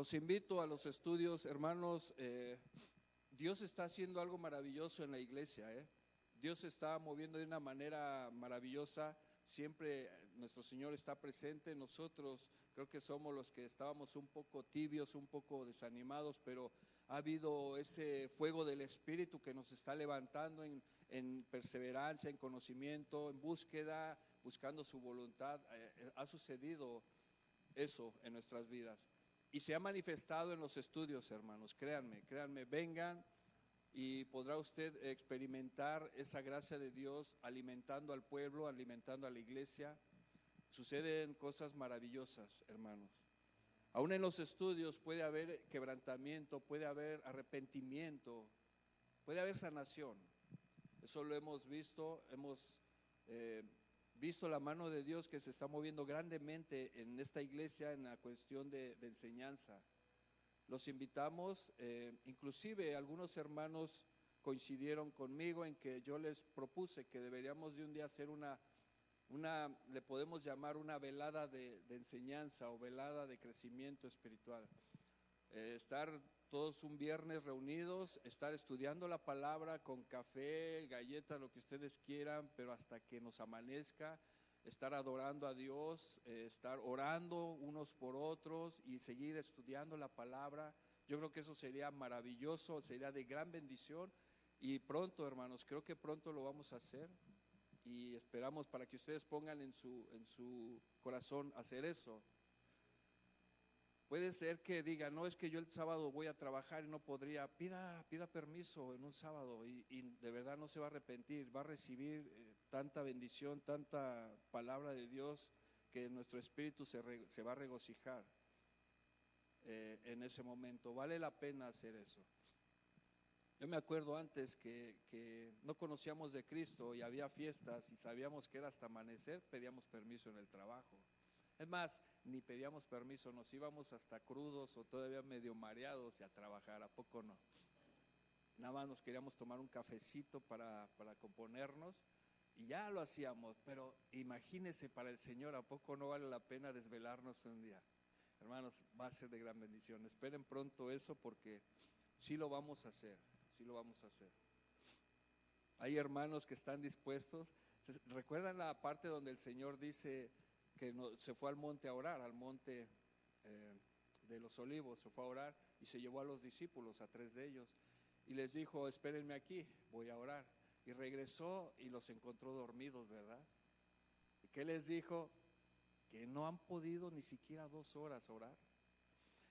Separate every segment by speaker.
Speaker 1: Los invito a los estudios, hermanos. Dios está haciendo algo maravilloso en la iglesia, Dios se está moviendo de una manera maravillosa. Siempre nuestro Señor está presente. Nosotros creo que somos los que estábamos un poco tibios, un poco desanimados, pero ha habido ese fuego del Espíritu que nos está levantando en perseverancia, en conocimiento, en búsqueda, buscando su voluntad. Ha sucedido eso en nuestras vidas y se ha manifestado en los estudios, hermanos. Créanme, vengan y podrá usted experimentar esa gracia de Dios alimentando al pueblo, alimentando a la iglesia. Suceden cosas maravillosas, hermanos. Aún en los estudios puede haber quebrantamiento, puede haber arrepentimiento, puede haber sanación. Eso lo hemos visto, hemos visto la mano de Dios que se está moviendo grandemente en esta iglesia en la cuestión de enseñanza. Los invitamos, inclusive algunos hermanos coincidieron conmigo en que yo les propuse que deberíamos de un día hacer una le podemos llamar una velada de enseñanza o velada de crecimiento espiritual. Estar todos un viernes reunidos, estar estudiando la palabra con café, galletas, lo que ustedes quieran, pero hasta que nos amanezca, estar adorando a Dios, estar orando unos por otros y seguir estudiando la palabra. Yo creo que eso sería maravilloso, sería de gran bendición y pronto, hermanos, creo que pronto lo vamos a hacer y esperamos para que ustedes pongan en su corazón hacer eso. Puede ser que diga, no, es que yo el sábado voy a trabajar y no podría. Pida permiso en un sábado y de verdad no se va a arrepentir, va a recibir tanta bendición, tanta palabra de Dios que nuestro espíritu se va a regocijar en ese momento. Vale la pena hacer eso. Yo me acuerdo antes que no conocíamos de Cristo y había fiestas y sabíamos que era hasta amanecer, pedíamos permiso en el trabajo. Es más, ni pedíamos permiso, nos íbamos hasta crudos o todavía medio mareados y a trabajar. ¿A poco no? Nada más nos queríamos tomar un cafecito para componernos y ya lo hacíamos. Pero imagínense, para el Señor, ¿a poco no vale la pena desvelarnos un día? Hermanos, va a ser de gran bendición. Esperen pronto eso porque sí lo vamos a hacer, sí lo vamos a hacer. Hay hermanos que están dispuestos. ¿Recuerdan la parte donde el Señor dice que se fue al monte a orar, al monte de los olivos, se fue a orar y se llevó a los discípulos, a 3 de ellos, y les dijo, espérenme aquí, voy a orar? Y regresó y los encontró dormidos, ¿verdad? ¿Y qué les dijo? Que no han podido ni siquiera 2 horas orar.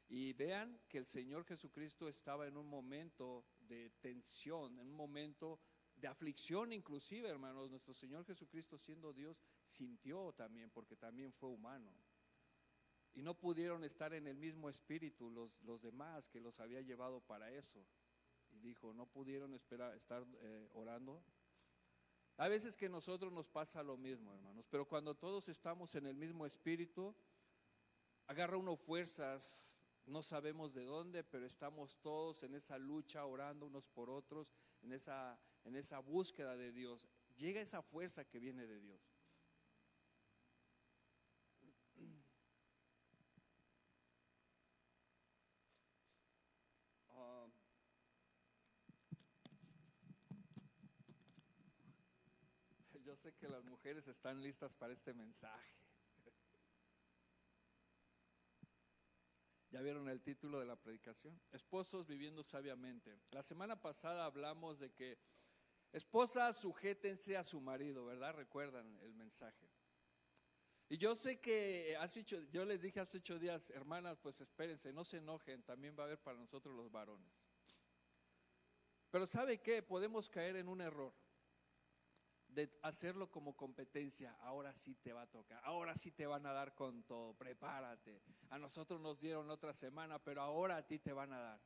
Speaker 1: Y vean que el Señor Jesucristo estaba en un momento de tensión, en un momento de aflicción inclusive, hermanos. Nuestro Señor Jesucristo, siendo Dios, sintió también, porque también fue humano. Y no pudieron estar en el mismo espíritu los demás que los había llevado para eso. Y dijo, no pudieron estar orando. A veces que a nosotros nos pasa lo mismo, hermanos, pero cuando todos estamos en el mismo espíritu, agarra uno fuerzas. No sabemos de dónde, pero estamos todos en esa lucha, orando unos por otros, en esa búsqueda de Dios. Llega esa fuerza que viene de Dios. Yo sé que las mujeres están listas para este mensaje. ¿Ya vieron el título de la predicación? Esposos viviendo sabiamente. La semana pasada hablamos de que esposas, sujétense a su marido, ¿verdad? Recuerdan el mensaje. Y yo sé que yo les dije hace 8 días, hermanas, pues espérense, no se enojen, también va a haber para nosotros los varones. Pero ¿sabe qué? Podemos caer en un error de hacerlo como competencia. Ahora sí te va a tocar, ahora sí te van a dar con todo, prepárate. A nosotros nos dieron otra semana, pero ahora a ti te van a dar.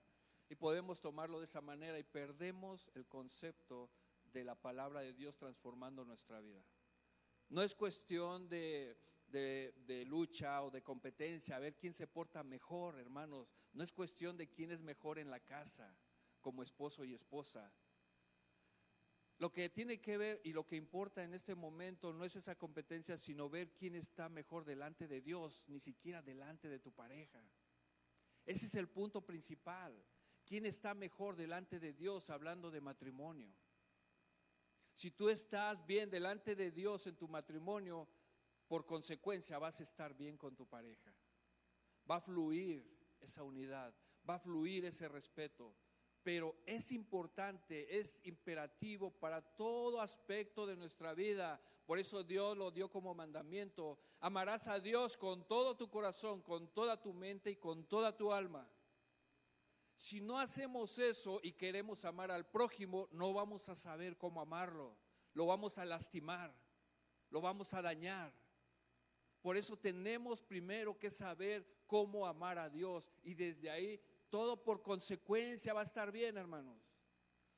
Speaker 1: Y podemos tomarlo de esa manera y perdemos el concepto de la palabra de Dios transformando nuestra vida. No es cuestión de lucha o de competencia, a ver quién se porta mejor, hermanos. No es cuestión de quién es mejor en la casa como esposo y esposa. Lo que tiene que ver y lo que importa en este momento no es esa competencia, sino ver quién está mejor delante de Dios, ni siquiera delante de tu pareja. Ese es el punto principal. ¿Quién está mejor delante de Dios hablando de matrimonio? Si tú estás bien delante de Dios en tu matrimonio, por consecuencia vas a estar bien con tu pareja. Va a fluir esa unidad, va a fluir ese respeto. Pero es importante, es imperativo para todo aspecto de nuestra vida. Por eso Dios lo dio como mandamiento. Amarás a Dios con todo tu corazón, con toda tu mente y con toda tu alma. Si no hacemos eso y queremos amar al prójimo, no vamos a saber cómo amarlo. Lo vamos a lastimar, lo vamos a dañar. Por eso tenemos primero que saber cómo amar a Dios, y desde ahí todo por consecuencia va a estar bien, hermanos.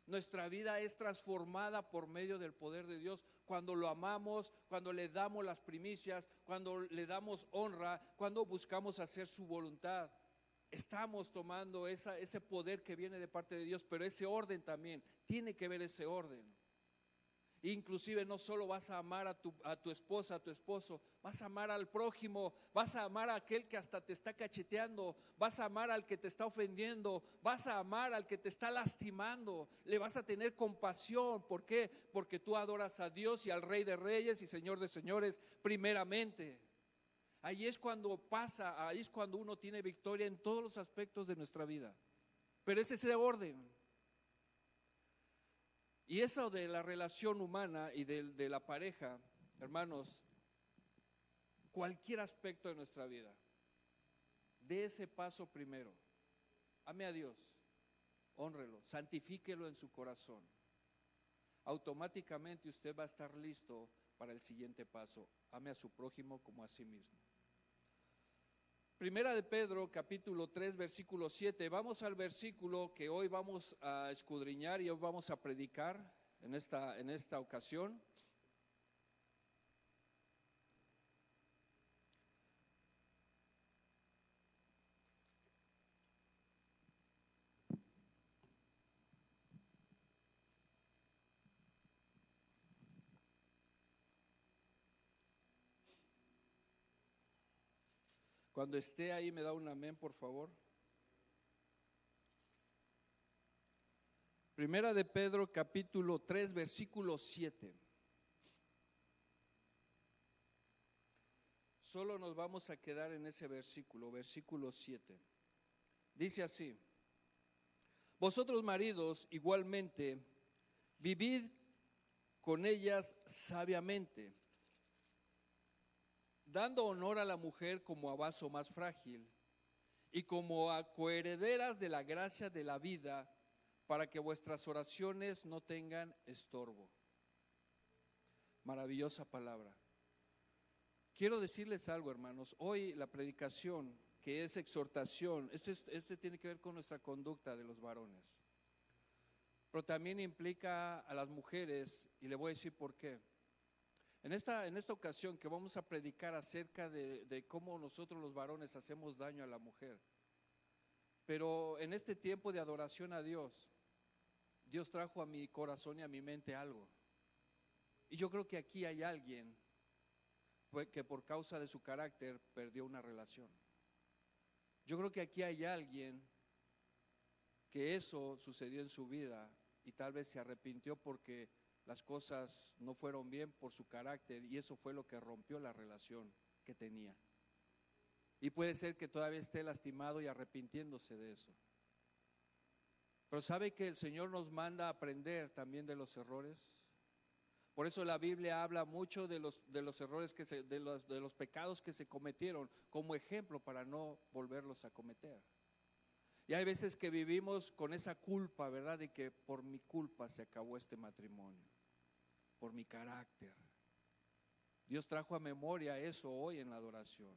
Speaker 1: Nuestra vida es transformada por medio del poder de Dios cuando lo amamos, cuando le damos las primicias, cuando le damos honra, cuando buscamos hacer su voluntad. Estamos tomando ese poder que viene de parte de Dios, pero ese orden también, tiene que ver ese orden. Inclusive no solo vas a amar a tu esposa, a tu esposo, vas a amar al prójimo, vas a amar a aquel que hasta te está cacheteando, vas a amar al que te está ofendiendo, vas a amar al que te está lastimando, le vas a tener compasión. ¿Por qué? Porque tú adoras a Dios y al Rey de Reyes y Señor de Señores primeramente. Ahí es cuando pasa, ahí es cuando uno tiene victoria en todos los aspectos de nuestra vida. Pero es ese orden. Y eso de la relación humana y de la pareja, hermanos, cualquier aspecto de nuestra vida, dé ese paso primero. Ame a Dios, hónrelo, santifíquelo en su corazón. Automáticamente usted va a estar listo para el siguiente paso. Ame a su prójimo como a sí mismo. Primera de Pedro, capítulo 3, versículo 7. Vamos al versículo que hoy vamos a escudriñar y hoy vamos a predicar en esta ocasión. Cuando esté ahí me da un amén, por favor. Primera de Pedro, capítulo 3, versículo 7. Solo nos vamos a quedar en ese versículo, versículo 7. Dice así: vosotros maridos igualmente vivid con ellas sabiamente, dando honor a la mujer como a vaso más frágil y como a coherederas de la gracia de la vida, para que vuestras oraciones no tengan estorbo. Maravillosa palabra. Quiero decirles algo, hermanos. Hoy la predicación, que es exhortación, este tiene que ver con nuestra conducta de los varones, pero también implica a las mujeres, y le voy a decir por qué. En esta ocasión que vamos a predicar acerca de cómo nosotros los varones hacemos daño a la mujer, pero en este tiempo de adoración a Dios, Dios trajo a mi corazón y a mi mente algo, y yo creo que aquí hay alguien que por causa de su carácter perdió una relación. Yo creo que aquí hay alguien que eso sucedió en su vida y tal vez se arrepintió porque las cosas no fueron bien por su carácter, y eso fue lo que rompió la relación que tenía. Y puede ser que todavía esté lastimado y arrepintiéndose de eso. Pero ¿sabe que el Señor nos manda a aprender también de los errores? Por eso la Biblia habla mucho de los errores, de los pecados que se cometieron como ejemplo para no volverlos a cometer. Y hay veces que vivimos con esa culpa, ¿verdad? De que por mi culpa se acabó este matrimonio, por mi carácter. Dios trajo a memoria eso hoy en la adoración.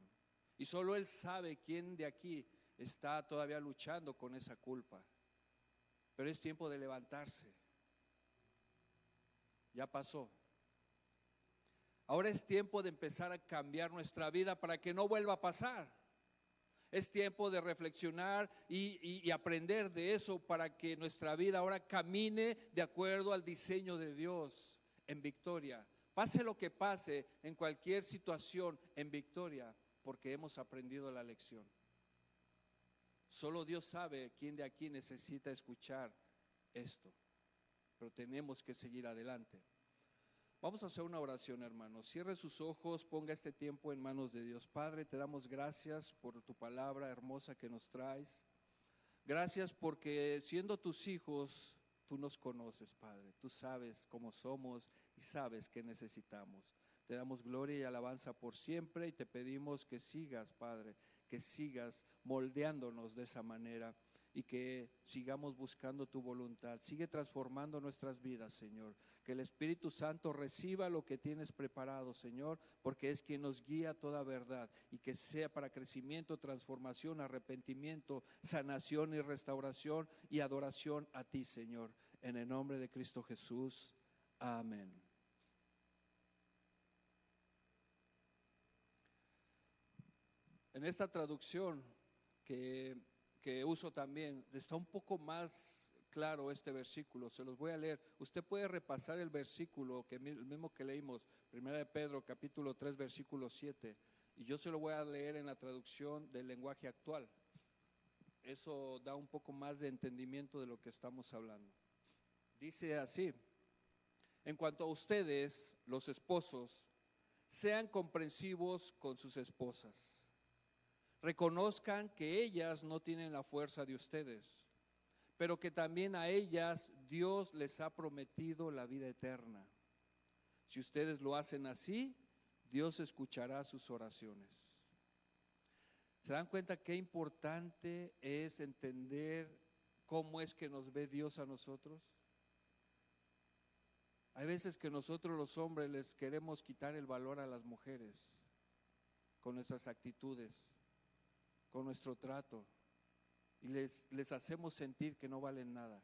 Speaker 1: Y solo Él sabe quién de aquí está todavía luchando con esa culpa. Pero es tiempo de levantarse. Ya pasó. Ahora es tiempo de empezar a cambiar nuestra vida para que no vuelva a pasar. Es tiempo de reflexionar y aprender de eso para que nuestra vida ahora camine de acuerdo al diseño de Dios en victoria. Pase lo que pase, en cualquier situación, en victoria, porque hemos aprendido la lección. Solo Dios sabe quién de aquí necesita escuchar esto, pero tenemos que seguir adelante. Vamos a hacer una oración, hermanos. Cierre sus ojos, ponga este tiempo en manos de Dios. Padre, te damos gracias por tu palabra hermosa que nos traes. Gracias porque siendo tus hijos, tú nos conoces, Padre. Tú sabes cómo somos y sabes qué necesitamos. Te damos gloria y alabanza por siempre y te pedimos que sigas, Padre, que sigas moldeándonos de esa manera y que sigamos buscando tu voluntad. Sigue transformando nuestras vidas, Señor. Que el Espíritu Santo reciba lo que tienes preparado, Señor, porque es quien nos guía a toda verdad, y que sea para crecimiento, transformación, arrepentimiento, sanación y restauración y adoración a ti, Señor. En el nombre de Cristo Jesús. Amén. En esta traducción que uso también, está un poco más claro este versículo, se los voy a leer. Usted puede repasar el versículo, el mismo que leímos, 1 de Pedro, capítulo 3, versículo 7, y yo se lo voy a leer en la traducción del lenguaje actual. Eso da un poco más de entendimiento de lo que estamos hablando. Dice así: en cuanto a ustedes, los esposos, sean comprensivos con sus esposas. Reconozcan que ellas no tienen la fuerza de ustedes, pero que también a ellas Dios les ha prometido la vida eterna. Si ustedes lo hacen así, Dios escuchará sus oraciones. ¿Se dan cuenta qué importante es entender cómo es que nos ve Dios a nosotros? Hay veces que nosotros los hombres les queremos quitar el valor a las mujeres con nuestras actitudes, con nuestro trato, y les hacemos sentir que no valen nada.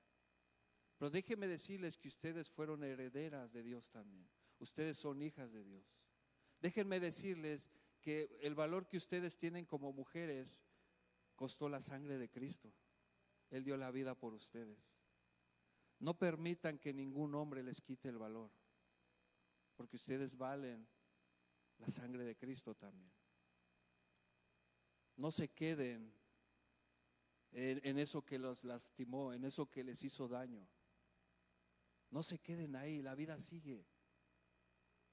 Speaker 1: Pero déjenme decirles que ustedes fueron herederas de Dios también. Ustedes son hijas de Dios. Déjenme decirles que el valor que ustedes tienen como mujeres costó la sangre de Cristo. Él dio la vida por ustedes. No permitan que ningún hombre les quite el valor, porque ustedes valen la sangre de Cristo también. No se queden en eso que los lastimó, en eso que les hizo daño. No se queden ahí, la vida sigue.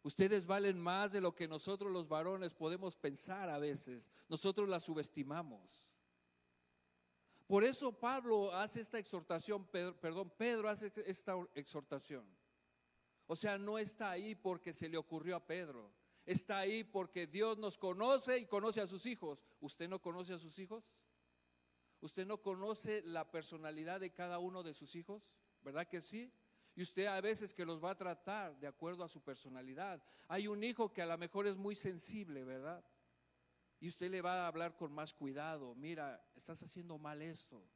Speaker 1: Ustedes valen más de lo que nosotros los varones podemos pensar a veces. Nosotros las subestimamos. Por eso Pablo hace esta exhortación, Pedro hace esta exhortación. O sea, no está ahí porque se le ocurrió a Pedro. Está ahí porque Dios nos conoce y conoce a sus hijos. ¿Usted no conoce a sus hijos? ¿Usted no conoce la personalidad de cada uno de sus hijos? ¿Verdad que sí? Y usted a veces que los va a tratar de acuerdo a su personalidad. Hay un hijo que a lo mejor es muy sensible, ¿verdad? Y usted le va a hablar con más cuidado. Mira, estás haciendo mal esto.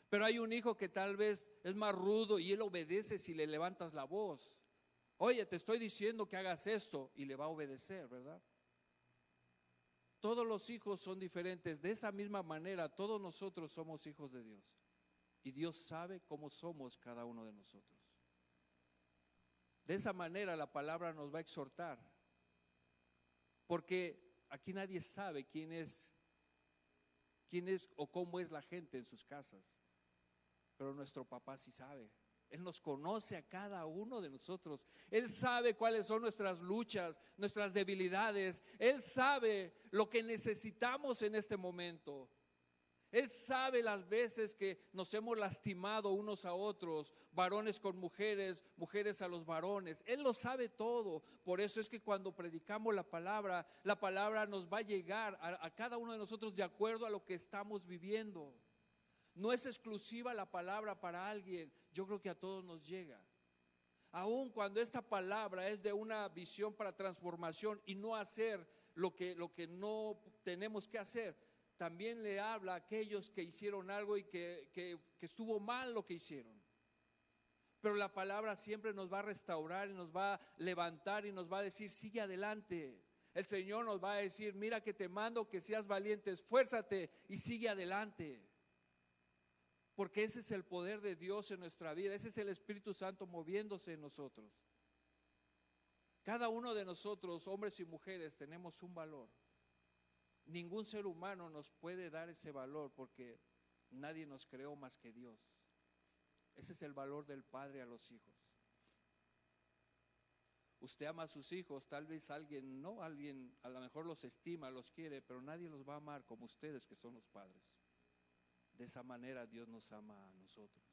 Speaker 1: Pero hay un hijo que tal vez es más rudo y él obedece si le levantas la voz. Oye, te estoy diciendo que hagas esto, y le va a obedecer, ¿verdad? Todos los hijos son diferentes. De esa misma manera, todos nosotros somos hijos de Dios. Y Dios sabe cómo somos cada uno de nosotros. De esa manera la palabra nos va a exhortar. Porque aquí nadie sabe quién es o cómo es la gente en sus casas. Pero nuestro papá sí sabe. Él nos conoce a cada uno de nosotros. Él sabe cuáles son nuestras luchas, nuestras debilidades. Él sabe lo que necesitamos en este momento. Él sabe las veces que nos hemos lastimado unos a otros, varones con mujeres, mujeres a los varones. Él lo sabe todo. Por eso es que cuando predicamos la palabra nos va a llegar a cada uno de nosotros de acuerdo a lo que estamos viviendo. No es exclusiva la palabra para alguien. Yo creo que a todos nos llega. Aun cuando esta palabra es de una visión para transformación y no hacer lo que no tenemos que hacer, también le habla a aquellos que hicieron algo y que estuvo mal lo que hicieron. Pero la palabra siempre nos va a restaurar y nos va a levantar y nos va a decir: sigue adelante. El Señor nos va a decir: mira que te mando que seas valiente, esfuérzate y sigue adelante. Porque ese es el poder de Dios en nuestra vida. Ese es el Espíritu Santo moviéndose en nosotros. Cada uno de nosotros, hombres y mujeres, tenemos un valor. Ningún ser humano nos puede dar ese valor porque nadie nos creó más que Dios. Ese es el valor del padre a los hijos. Usted ama a sus hijos, tal vez alguien a lo mejor los estima, los quiere, pero nadie los va a amar como ustedes que son los padres. De esa manera Dios nos ama a nosotros.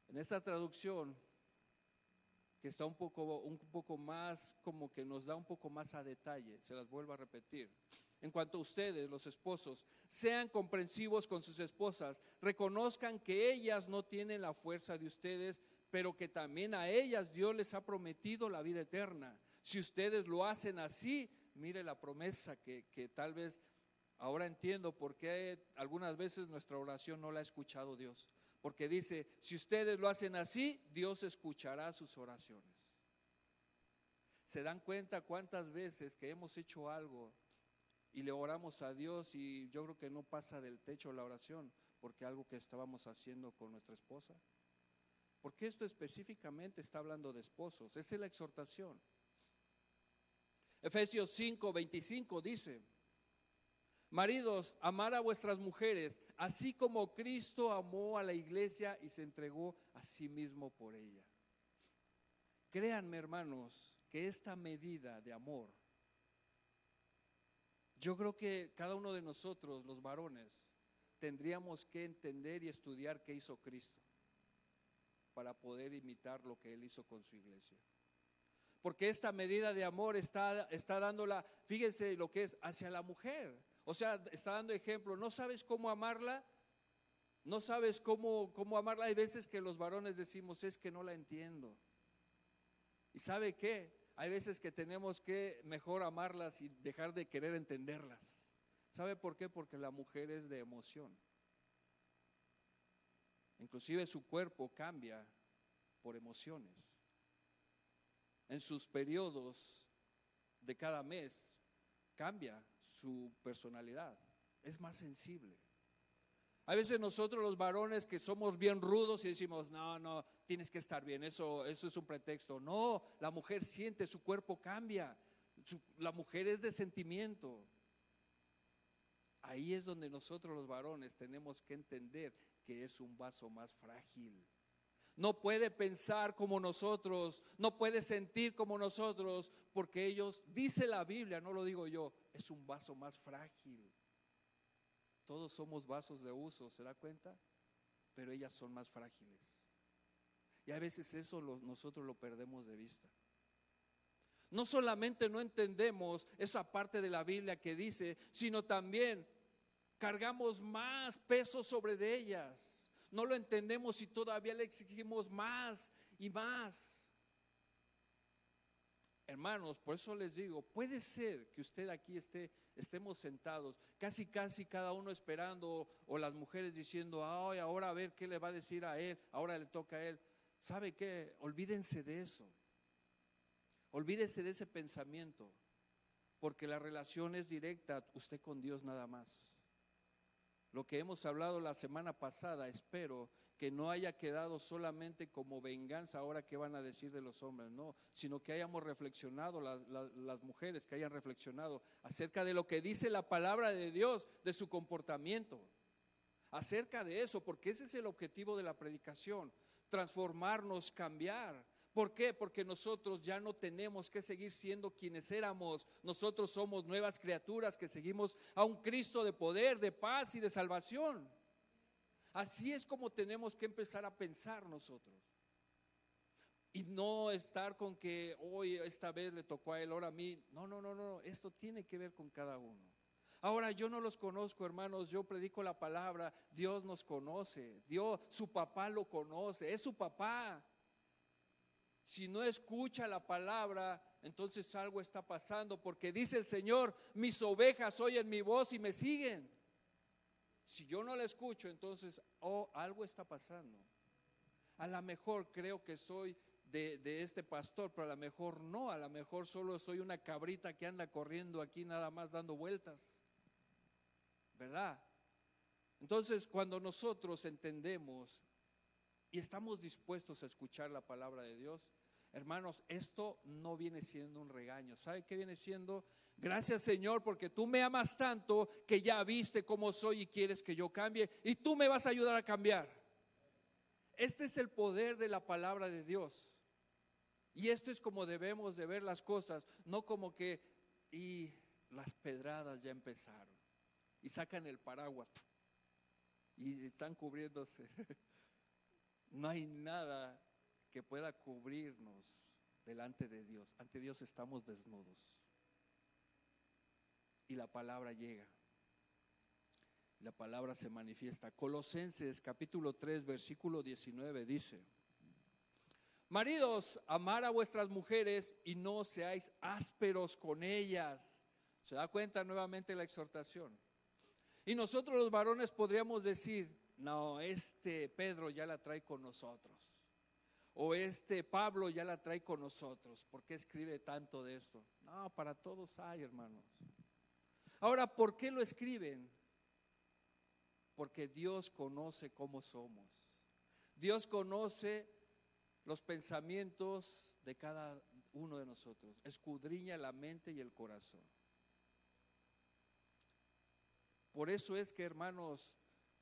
Speaker 1: En esta traducción, que está un poco más, como que nos da un poco más a detalle, se las vuelvo a repetir. En cuanto a ustedes, los esposos, sean comprensivos con sus esposas, reconozcan que ellas no tienen la fuerza de ustedes, pero que también a ellas Dios les ha prometido la vida eterna. Si ustedes lo hacen así, mire la promesa que tal vez ahora entiendo por qué algunas veces nuestra oración no la ha escuchado Dios. Porque dice, si ustedes lo hacen así, Dios escuchará sus oraciones. ¿Se dan cuenta cuántas veces que hemos hecho algo y le oramos a Dios y yo creo que no pasa del techo la oración porque algo que estábamos haciendo con nuestra esposa? Porque esto específicamente está hablando de esposos, esa es la exhortación. Efesios 5:25 dice: maridos, amad a vuestras mujeres, así como Cristo amó a la iglesia y se entregó a sí mismo por ella. Créanme, hermanos, que esta medida de amor, yo creo que cada uno de nosotros, los varones, tendríamos que entender y estudiar qué hizo Cristo para poder imitar lo que Él hizo con su iglesia. Porque esta medida de amor está dándola, fíjense lo que es, hacia la mujer. O sea, está dando ejemplo. ¿No sabes cómo amarla? ¿No sabes cómo amarla? Hay veces que los varones decimos, es que no la entiendo. ¿Y sabe qué? Hay veces que tenemos que mejor amarlas y dejar de querer entenderlas. ¿Sabe por qué? Porque la mujer es de emoción. Inclusive su cuerpo cambia por emociones. En sus periodos de cada mes cambia su personalidad, es más sensible. A veces nosotros los varones que somos bien rudos y decimos, no, tienes que estar bien, eso es un pretexto. No, la mujer siente, su cuerpo cambia, la mujer es de sentimiento. Ahí es donde nosotros los varones tenemos que entender que es un vaso más frágil. No puede pensar como nosotros, no puede sentir como nosotros, porque ellos, dice la Biblia, no lo digo yo, es un vaso más frágil. Todos somos vasos de uso, ¿se da cuenta? Pero ellas son más frágiles. Y a veces eso nosotros lo perdemos de vista. No solamente no entendemos esa parte de la Biblia que dice, sino también cargamos más peso sobre de ellas. No lo entendemos y todavía le exigimos más y más. Hermanos, por eso les digo, puede ser que usted aquí estemos sentados, casi cada uno esperando, o las mujeres diciendo, ay, ahora a ver qué le va a decir a él, ahora le toca a él. ¿Sabe qué? Olvídense de eso. Olvídese de ese pensamiento, porque la relación es directa, usted con Dios nada más. Lo que hemos hablado la semana pasada, espero que no haya quedado solamente como venganza ahora que van a decir de los hombres, no, sino que hayamos reflexionado, las mujeres que hayan reflexionado acerca de lo que dice la palabra de Dios, de su comportamiento, acerca de eso, porque ese es el objetivo de la predicación, transformarnos, cambiar. ¿Por qué? Porque nosotros ya no tenemos que seguir siendo quienes éramos. Nosotros somos nuevas criaturas que seguimos a un Cristo de poder, de paz y de salvación. Así es como tenemos que empezar a pensar nosotros. Y no estar con que hoy esta vez le tocó a él, ahora a mí. No, esto tiene que ver con cada uno. Ahora yo no los conozco, hermanos, yo predico la palabra, Dios nos conoce, Dios, su papá lo conoce, es su papá. Si no escucha la palabra, entonces algo está pasando, porque dice el Señor, mis ovejas oyen mi voz y me siguen. Si yo no la escucho, entonces algo está pasando. A lo mejor creo que soy de este pastor, pero a lo mejor no, a lo mejor solo soy una cabrita que anda corriendo aquí nada más dando vueltas, ¿verdad? Entonces cuando nosotros entendemos y estamos dispuestos a escuchar la palabra de Dios, Hermanos, esto no viene siendo un regaño. ¿Sabe qué viene siendo? Gracias, Señor, porque tú me amas tanto que ya viste cómo soy y quieres que yo cambie y tú me vas a ayudar a cambiar. Este es el poder de la palabra de Dios. Y esto es como debemos de ver las cosas, no como que y las pedradas ya empezaron y sacan el paraguas y están cubriéndose. No hay nada que pueda cubrirnos delante de Dios. Ante Dios estamos desnudos. Y la palabra llega. La palabra se manifiesta. Colosenses capítulo 3 versículo 19 dice: maridos, amar a vuestras mujeres y no seáis ásperos con ellas. ¿Se da cuenta nuevamente la exhortación? Y nosotros los varones podríamos decir: no, este Pedro ya la trae con nosotros. O este Pablo ya la trae con nosotros. ¿Por qué escribe tanto de esto? No, para todos hay, hermanos. Ahora, ¿por qué lo escriben? Porque Dios conoce cómo somos. Dios conoce los pensamientos de cada uno de nosotros. Escudriña la mente y el corazón. Por eso es que, hermanos,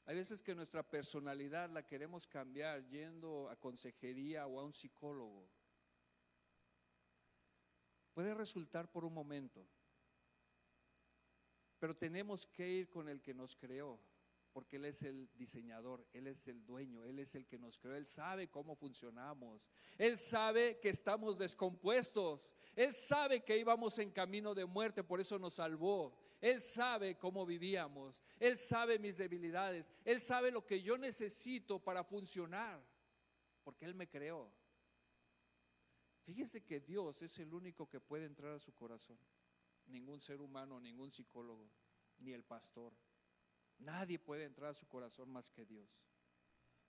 Speaker 1: hay veces que nuestra personalidad la queremos cambiar yendo a consejería o a un psicólogo. Puede resultar por un momento, pero tenemos que ir con el que nos creó, porque Él es el diseñador, Él es el dueño, Él es el que nos creó, Él sabe cómo funcionamos, Él sabe que estamos descompuestos, Él sabe que íbamos en camino de muerte, por eso nos salvó, Él sabe cómo vivíamos, Él sabe mis debilidades, Él sabe lo que yo necesito para funcionar, porque Él me creó. Fíjese que Dios es el único que puede entrar a su corazón, ningún ser humano, ningún psicólogo, ni el pastor. Nadie puede entrar a su corazón más que Dios.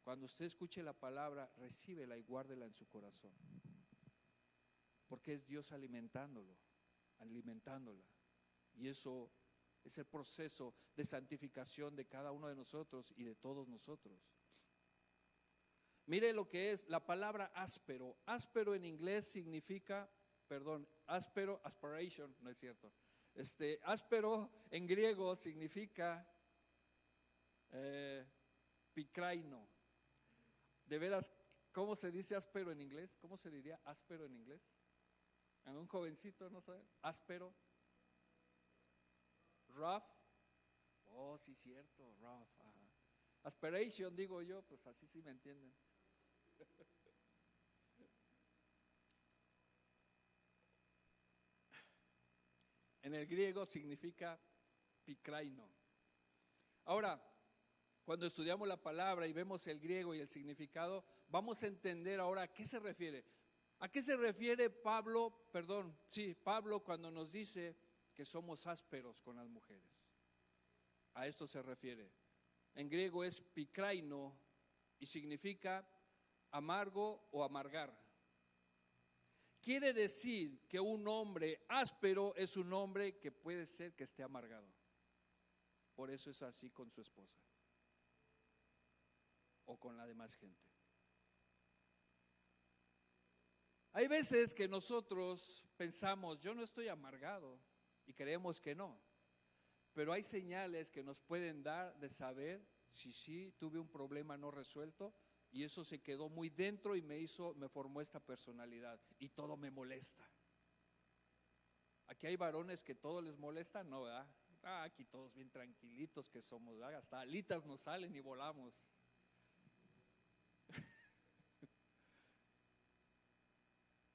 Speaker 1: Cuando usted escuche la palabra, recíbela y guárdela en su corazón, porque es Dios alimentándola. Y eso es el proceso de santificación de cada uno de nosotros y de todos nosotros. Mire lo que es la palabra áspero. Áspero en inglés significa, áspero, aspiration, no es cierto. Áspero en griego significa pikraino. De veras, ¿cómo se dice áspero en inglés? ¿Cómo se diría áspero en inglés? ¿A un jovencito no sabe? Áspero. Rough. Oh, sí, cierto, rough. Ajá. Aspiration, digo yo, pues así sí me entienden. En el griego significa pikraino. Ahora, cuando estudiamos la palabra y vemos el griego y el significado, vamos a entender ahora a qué se refiere. ¿A qué se refiere Pablo cuando nos dice que somos ásperos con las mujeres? A esto se refiere. En griego es pikraino y significa amargo o amargar. Quiere decir que un hombre áspero es un hombre que puede ser que esté amargado. Por eso es así con su esposa o con la demás gente. Hay veces que nosotros pensamos, yo no estoy amargado, y creemos que no, pero hay señales que nos pueden dar de saber si sí tuve un problema no resuelto y eso se quedó muy dentro y me formó esta personalidad y todo me molesta. Aquí hay varones que todo les molesta, no, ¿verdad? Aquí todos bien tranquilitos que somos, ¿verdad? Hasta alitas nos salen y volamos.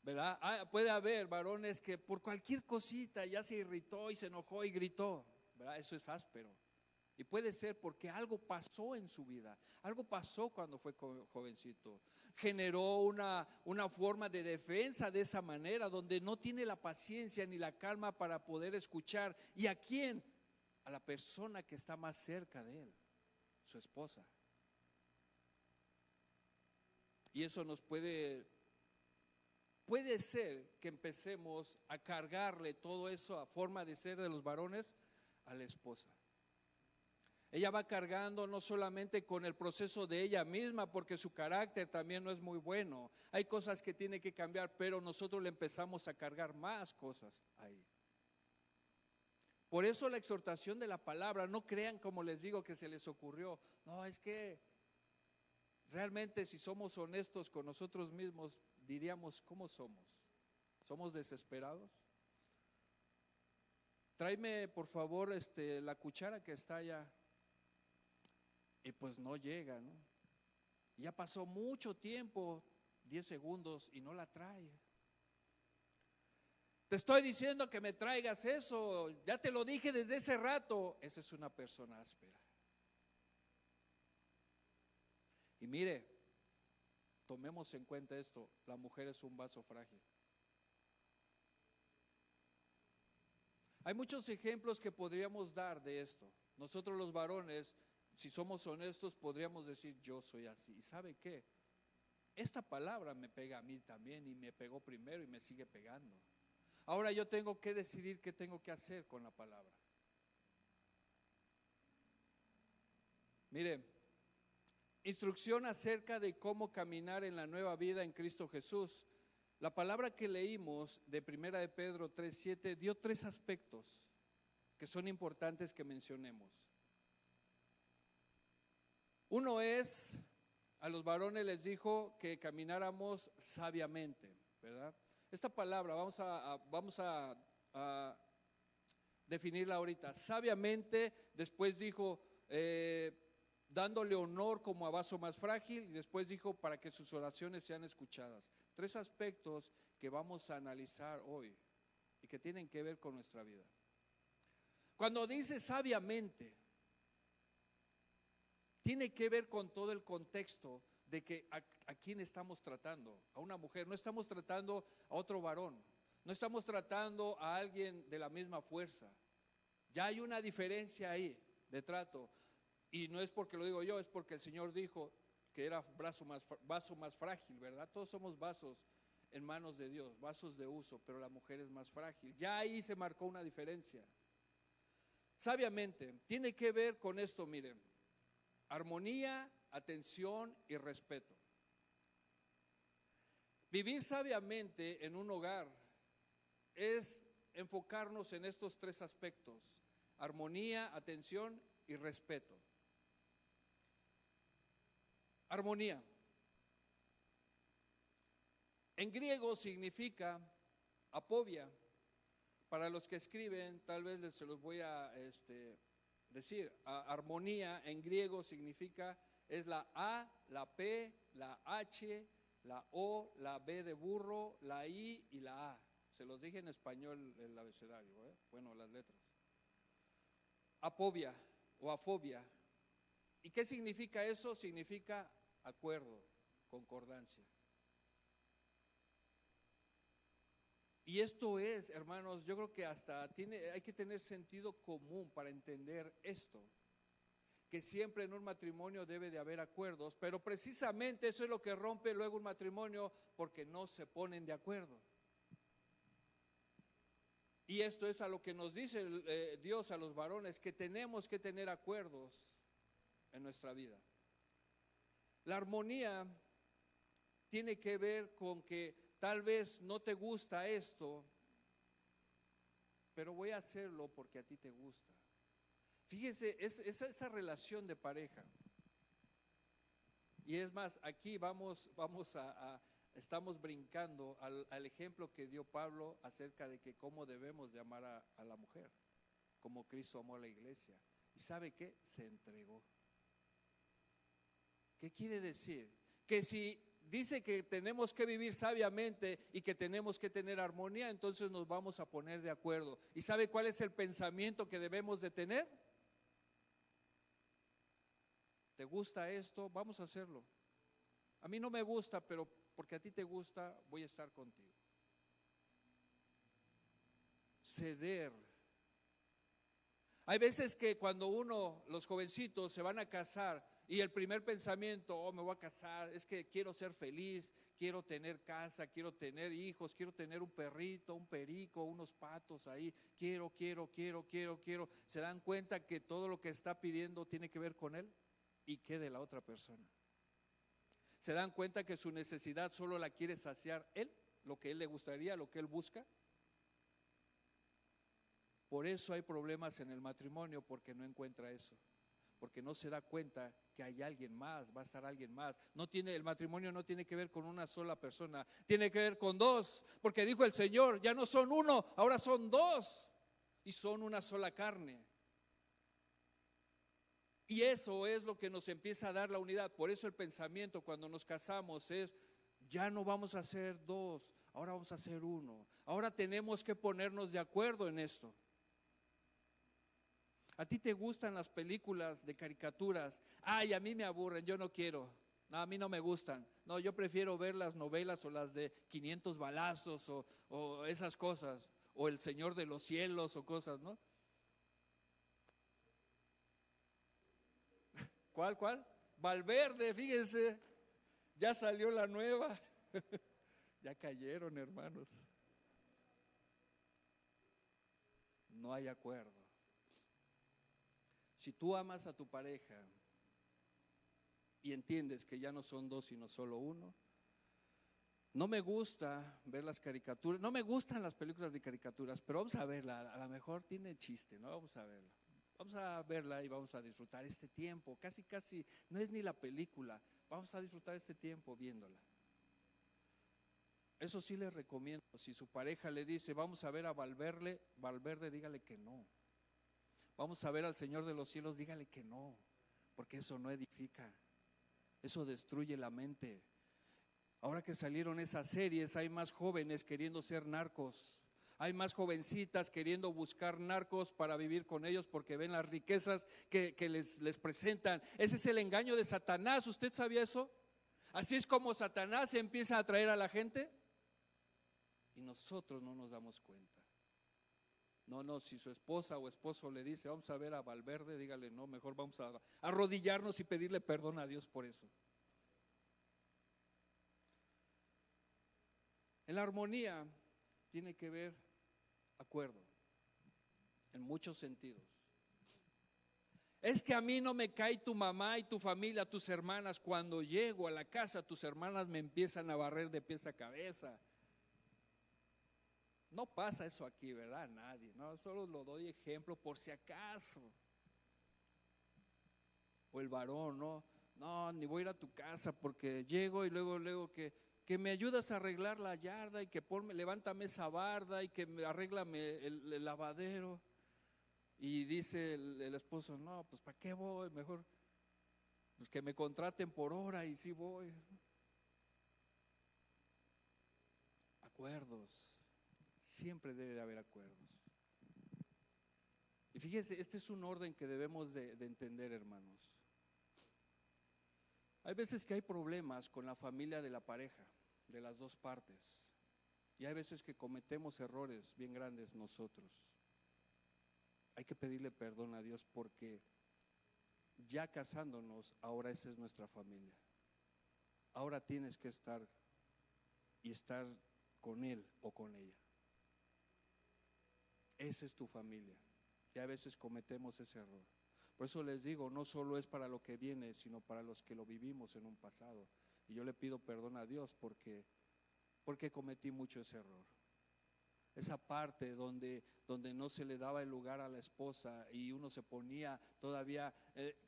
Speaker 1: ¿Verdad? Puede haber varones que por cualquier cosita ya se irritó y se enojó y gritó, ¿verdad? Eso es áspero. Y puede ser porque algo pasó en su vida, algo pasó cuando fue jovencito. Generó una forma de defensa de esa manera, donde no tiene la paciencia ni la calma para poder escuchar. ¿Y a quién? A la persona que está más cerca de él, su esposa. Y eso nos puede ser que empecemos a cargarle todo eso a forma de ser de los varones a la esposa. Ella va cargando no solamente con el proceso de ella misma, porque su carácter también no es muy bueno. Hay cosas que tiene que cambiar, pero nosotros le empezamos a cargar más cosas ahí. Por eso la exhortación de la palabra, no crean como les digo que se les ocurrió. No, es que realmente si somos honestos con nosotros mismos, diríamos, ¿cómo somos? ¿Somos desesperados? Tráeme por favor la cuchara que está allá. Y pues no llega, ¿no? Ya pasó mucho tiempo, 10 segundos, y no la trae. Te estoy diciendo que me traigas eso, ya te lo dije desde ese rato. Esa es una persona áspera. Y mire, tomemos en cuenta esto, la mujer es un vaso frágil. Hay muchos ejemplos que podríamos dar de esto. Nosotros los varones, si somos honestos, podríamos decir yo soy así. ¿Y sabe qué? Esta palabra me pega a mí también y me pegó primero y me sigue pegando. Ahora yo tengo que decidir qué tengo que hacer con la palabra. Mire, instrucción acerca de cómo caminar en la nueva vida en Cristo Jesús. La palabra que leímos de 1 de Pedro 3:7 dio 3 aspectos que son importantes que mencionemos. Uno es, a los varones les dijo que camináramos sabiamente, ¿verdad? Esta palabra vamos a definirla ahorita. Sabiamente, después dijo, dándole honor como a vaso más frágil, y después dijo para que sus oraciones sean escuchadas. 3 aspectos que vamos a analizar hoy y que tienen que ver con nuestra vida. Cuando dice sabiamente, tiene que ver con todo el contexto de que a quién estamos tratando, a una mujer, no estamos tratando a otro varón, no estamos tratando a alguien de la misma fuerza. Ya hay una diferencia ahí de trato, y no es porque lo digo yo, es porque el Señor dijo que era vaso más frágil, ¿verdad? Todos somos vasos en manos de Dios, vasos de uso, pero la mujer es más frágil. Ya ahí se marcó una diferencia. Sabiamente, tiene que ver con esto, miren, armonía, atención y respeto. Vivir sabiamente en un hogar es enfocarnos en estos 3 aspectos: armonía, atención y respeto. Armonía. En griego significa apovia. Para los que escriben, tal vez se los voy a decir. Armonía en griego significa, es la A, la P, la H, la O, la B de burro, la I y la A. Se los dije en español el abecedario, bueno, las letras. Apovia o afobia. ¿Y qué significa eso? Significa acuerdo, concordancia. Y esto es, hermanos, yo creo que hasta hay que tener sentido común para entender esto, que siempre en un matrimonio debe de haber acuerdos, pero precisamente eso es lo que rompe luego un matrimonio, porque no se ponen de acuerdo. Y esto es a lo que nos dice Dios a los varones, que tenemos que tener acuerdos en nuestra vida. La armonía tiene que ver con que tal vez no te gusta esto, pero voy a hacerlo porque a ti te gusta. Fíjese, es esa relación de pareja. Y es más, aquí estamos brincando al ejemplo que dio Pablo acerca de que cómo debemos de amar a la mujer, como Cristo amó a la iglesia. ¿Y sabe qué? Se entregó. ¿Qué quiere decir? Que si dice que tenemos que vivir sabiamente y que tenemos que tener armonía, entonces nos vamos a poner de acuerdo. ¿Y sabe cuál es el pensamiento que debemos de tener? ¿Te gusta esto? Vamos a hacerlo. A mí no me gusta, pero porque a ti te gusta, voy a estar contigo. Ceder. Hay veces que cuando los jovencitos se van a casar, Y el primer pensamiento, oh, me voy a casar, es que quiero ser feliz, quiero tener casa, quiero tener hijos, quiero tener un perrito, un perico, unos patos ahí, quiero. ¿Se dan cuenta que todo lo que está pidiendo tiene que ver con él? ¿Y qué de la otra persona? ¿Se dan cuenta que su necesidad solo la quiere saciar él? Lo que él le gustaría, lo que él busca. Por eso hay problemas en el matrimonio, porque no encuentra eso, porque no se da cuenta que hay alguien más, va a estar alguien más. El matrimonio no tiene que ver con una sola persona, tiene que ver con dos, porque dijo el Señor, ya no son uno, ahora son dos, y son una sola carne. Y eso es lo que nos empieza a dar la unidad. Por eso el pensamiento cuando nos casamos es, ya no vamos a ser dos, ahora vamos a ser uno. Ahora tenemos que ponernos de acuerdo en esto. ¿A ti te gustan las películas de caricaturas? Ay, a mí me aburren, yo no quiero. No, a mí no me gustan. No, yo prefiero ver las novelas o las de 500 balazos o esas cosas. O El Señor de los Cielos o cosas, ¿no? ¿Cuál? Valverde, fíjense, ya salió la nueva. Ya cayeron, hermanos. No hay acuerdo. Si tú amas a tu pareja y entiendes que ya no son dos sino solo uno, no me gusta ver las caricaturas, no me gustan las películas de caricaturas, pero vamos a verla, a lo mejor tiene chiste, ¿no? Vamos a verla y vamos a disfrutar este tiempo, casi no es ni la película, vamos a disfrutar este tiempo viéndola. Eso sí les recomiendo, si su pareja le dice, vamos a ver a Valverde, dígale que no. Vamos a ver al Señor de los Cielos, dígale que no, porque eso no edifica, eso destruye la mente. Ahora que salieron esas series, hay más jóvenes queriendo ser narcos, hay más jovencitas queriendo buscar narcos para vivir con ellos porque ven las riquezas que les presentan. Ese es el engaño de Satanás, ¿usted sabía eso? Así es como Satanás empieza a atraer a la gente y nosotros no nos damos cuenta. No, si su esposa o esposo le dice, vamos a ver a Valverde, dígale, no, mejor vamos a arrodillarnos y pedirle perdón a Dios por eso. En la armonía tiene que ver acuerdo, en muchos sentidos. Es que a mí no me cae tu mamá y tu familia, tus hermanas. Cuando llego a la casa, tus hermanas me empiezan a barrer de pies a cabeza. No pasa eso aquí, ¿verdad? Nadie, no, solo lo doy ejemplo por si acaso. O el varón, no, ni voy a ir a tu casa porque llego y luego que me ayudas a arreglar la yarda y que levántame esa barda y que arréglame el lavadero. Y dice el esposo, no, pues ¿para qué voy? Mejor pues que me contraten por hora y sí voy. Acuerdos. Siempre debe de haber acuerdos. Y fíjese, este es un orden que debemos de entender, hermanos. Hay veces que hay problemas con la familia de la pareja, de las dos partes. Y hay veces que cometemos errores bien grandes nosotros. Hay que pedirle perdón a Dios porque ya casándonos, ahora esa es nuestra familia. Ahora tienes que estar con él o con ella. Esa es tu familia. Y a veces cometemos ese error. Por eso les digo, no solo es para lo que viene, sino para los que lo vivimos en un pasado. Y yo le pido perdón a Dios porque cometí mucho ese error. Esa parte donde no se le daba el lugar a la esposa y uno se ponía todavía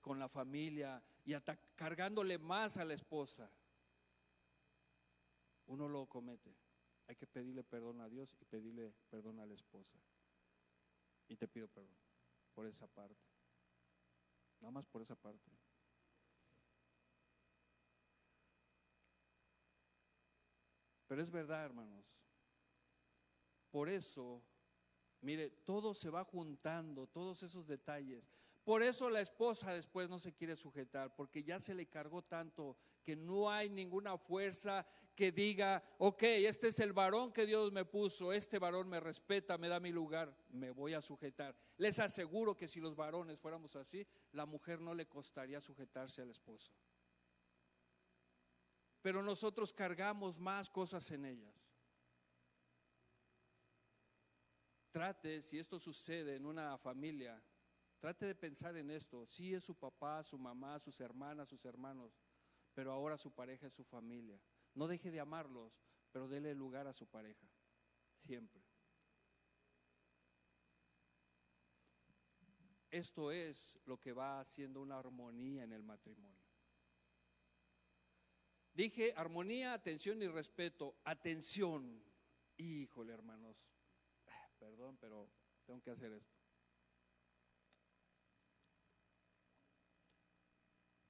Speaker 1: con la familia y hasta cargándole más a la esposa. Uno lo comete. Hay que pedirle perdón a Dios y pedirle perdón a la esposa. Y te pido perdón por esa parte. Nada más por esa parte. Pero es verdad, hermanos. Por eso, mire, todo se va juntando, todos esos detalles. Por eso la esposa después no se quiere sujetar, porque ya se le cargó tanto que no hay ninguna fuerza que diga, ok, este es el varón que Dios me puso, este varón me respeta, me da mi lugar, me voy a sujetar. Les aseguro que si los varones fuéramos así, la mujer no le costaría sujetarse al esposo. Pero nosotros cargamos más cosas en ellas. Trate, si esto sucede en una familia, trate de pensar en esto. Sí, es su papá, su mamá, sus hermanas, sus hermanos, pero ahora su pareja es su familia. No deje de amarlos, pero dele lugar a su pareja, siempre. Esto es lo que va haciendo una armonía en el matrimonio. Dije armonía, atención y respeto. Atención. Híjole, hermanos, perdón, pero tengo que hacer esto.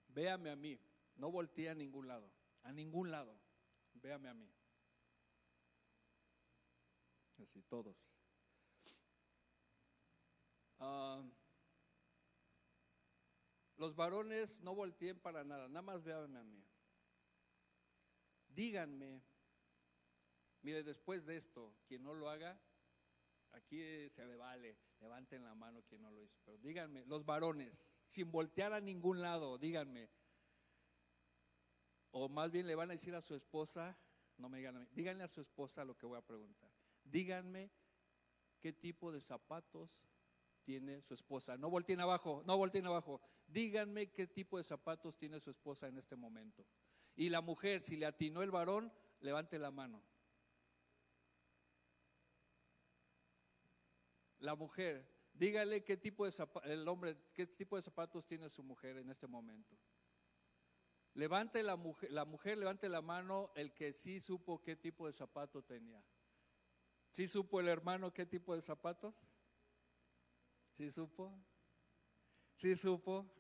Speaker 1: Véame a mí, no voltee a ningún lado, véame a mí. Así todos. Los varones no volteen para nada, nada más véame a mí. Díganme, mire, después de esto, quien no lo haga, aquí se me vale, levanten la mano quien no lo hizo, pero díganme, los varones, sin voltear a ningún lado, díganme, o más bien le van a decir a su esposa, no me digan a mí, díganle a su esposa lo que voy a preguntar, díganme qué tipo de zapatos tiene su esposa, no volteen abajo, díganme qué tipo de zapatos tiene su esposa en este momento. Y la mujer, si le atinó el varón, levante la mano. La mujer, dígale qué tipo de zapatos, el hombre, qué tipo de zapatos tiene su mujer en este momento. Levante la mujer levante la mano el que sí supo qué tipo de zapato tenía. ¿Sí supo el hermano qué tipo de zapatos? ¿Sí supo? ¿Sí supo?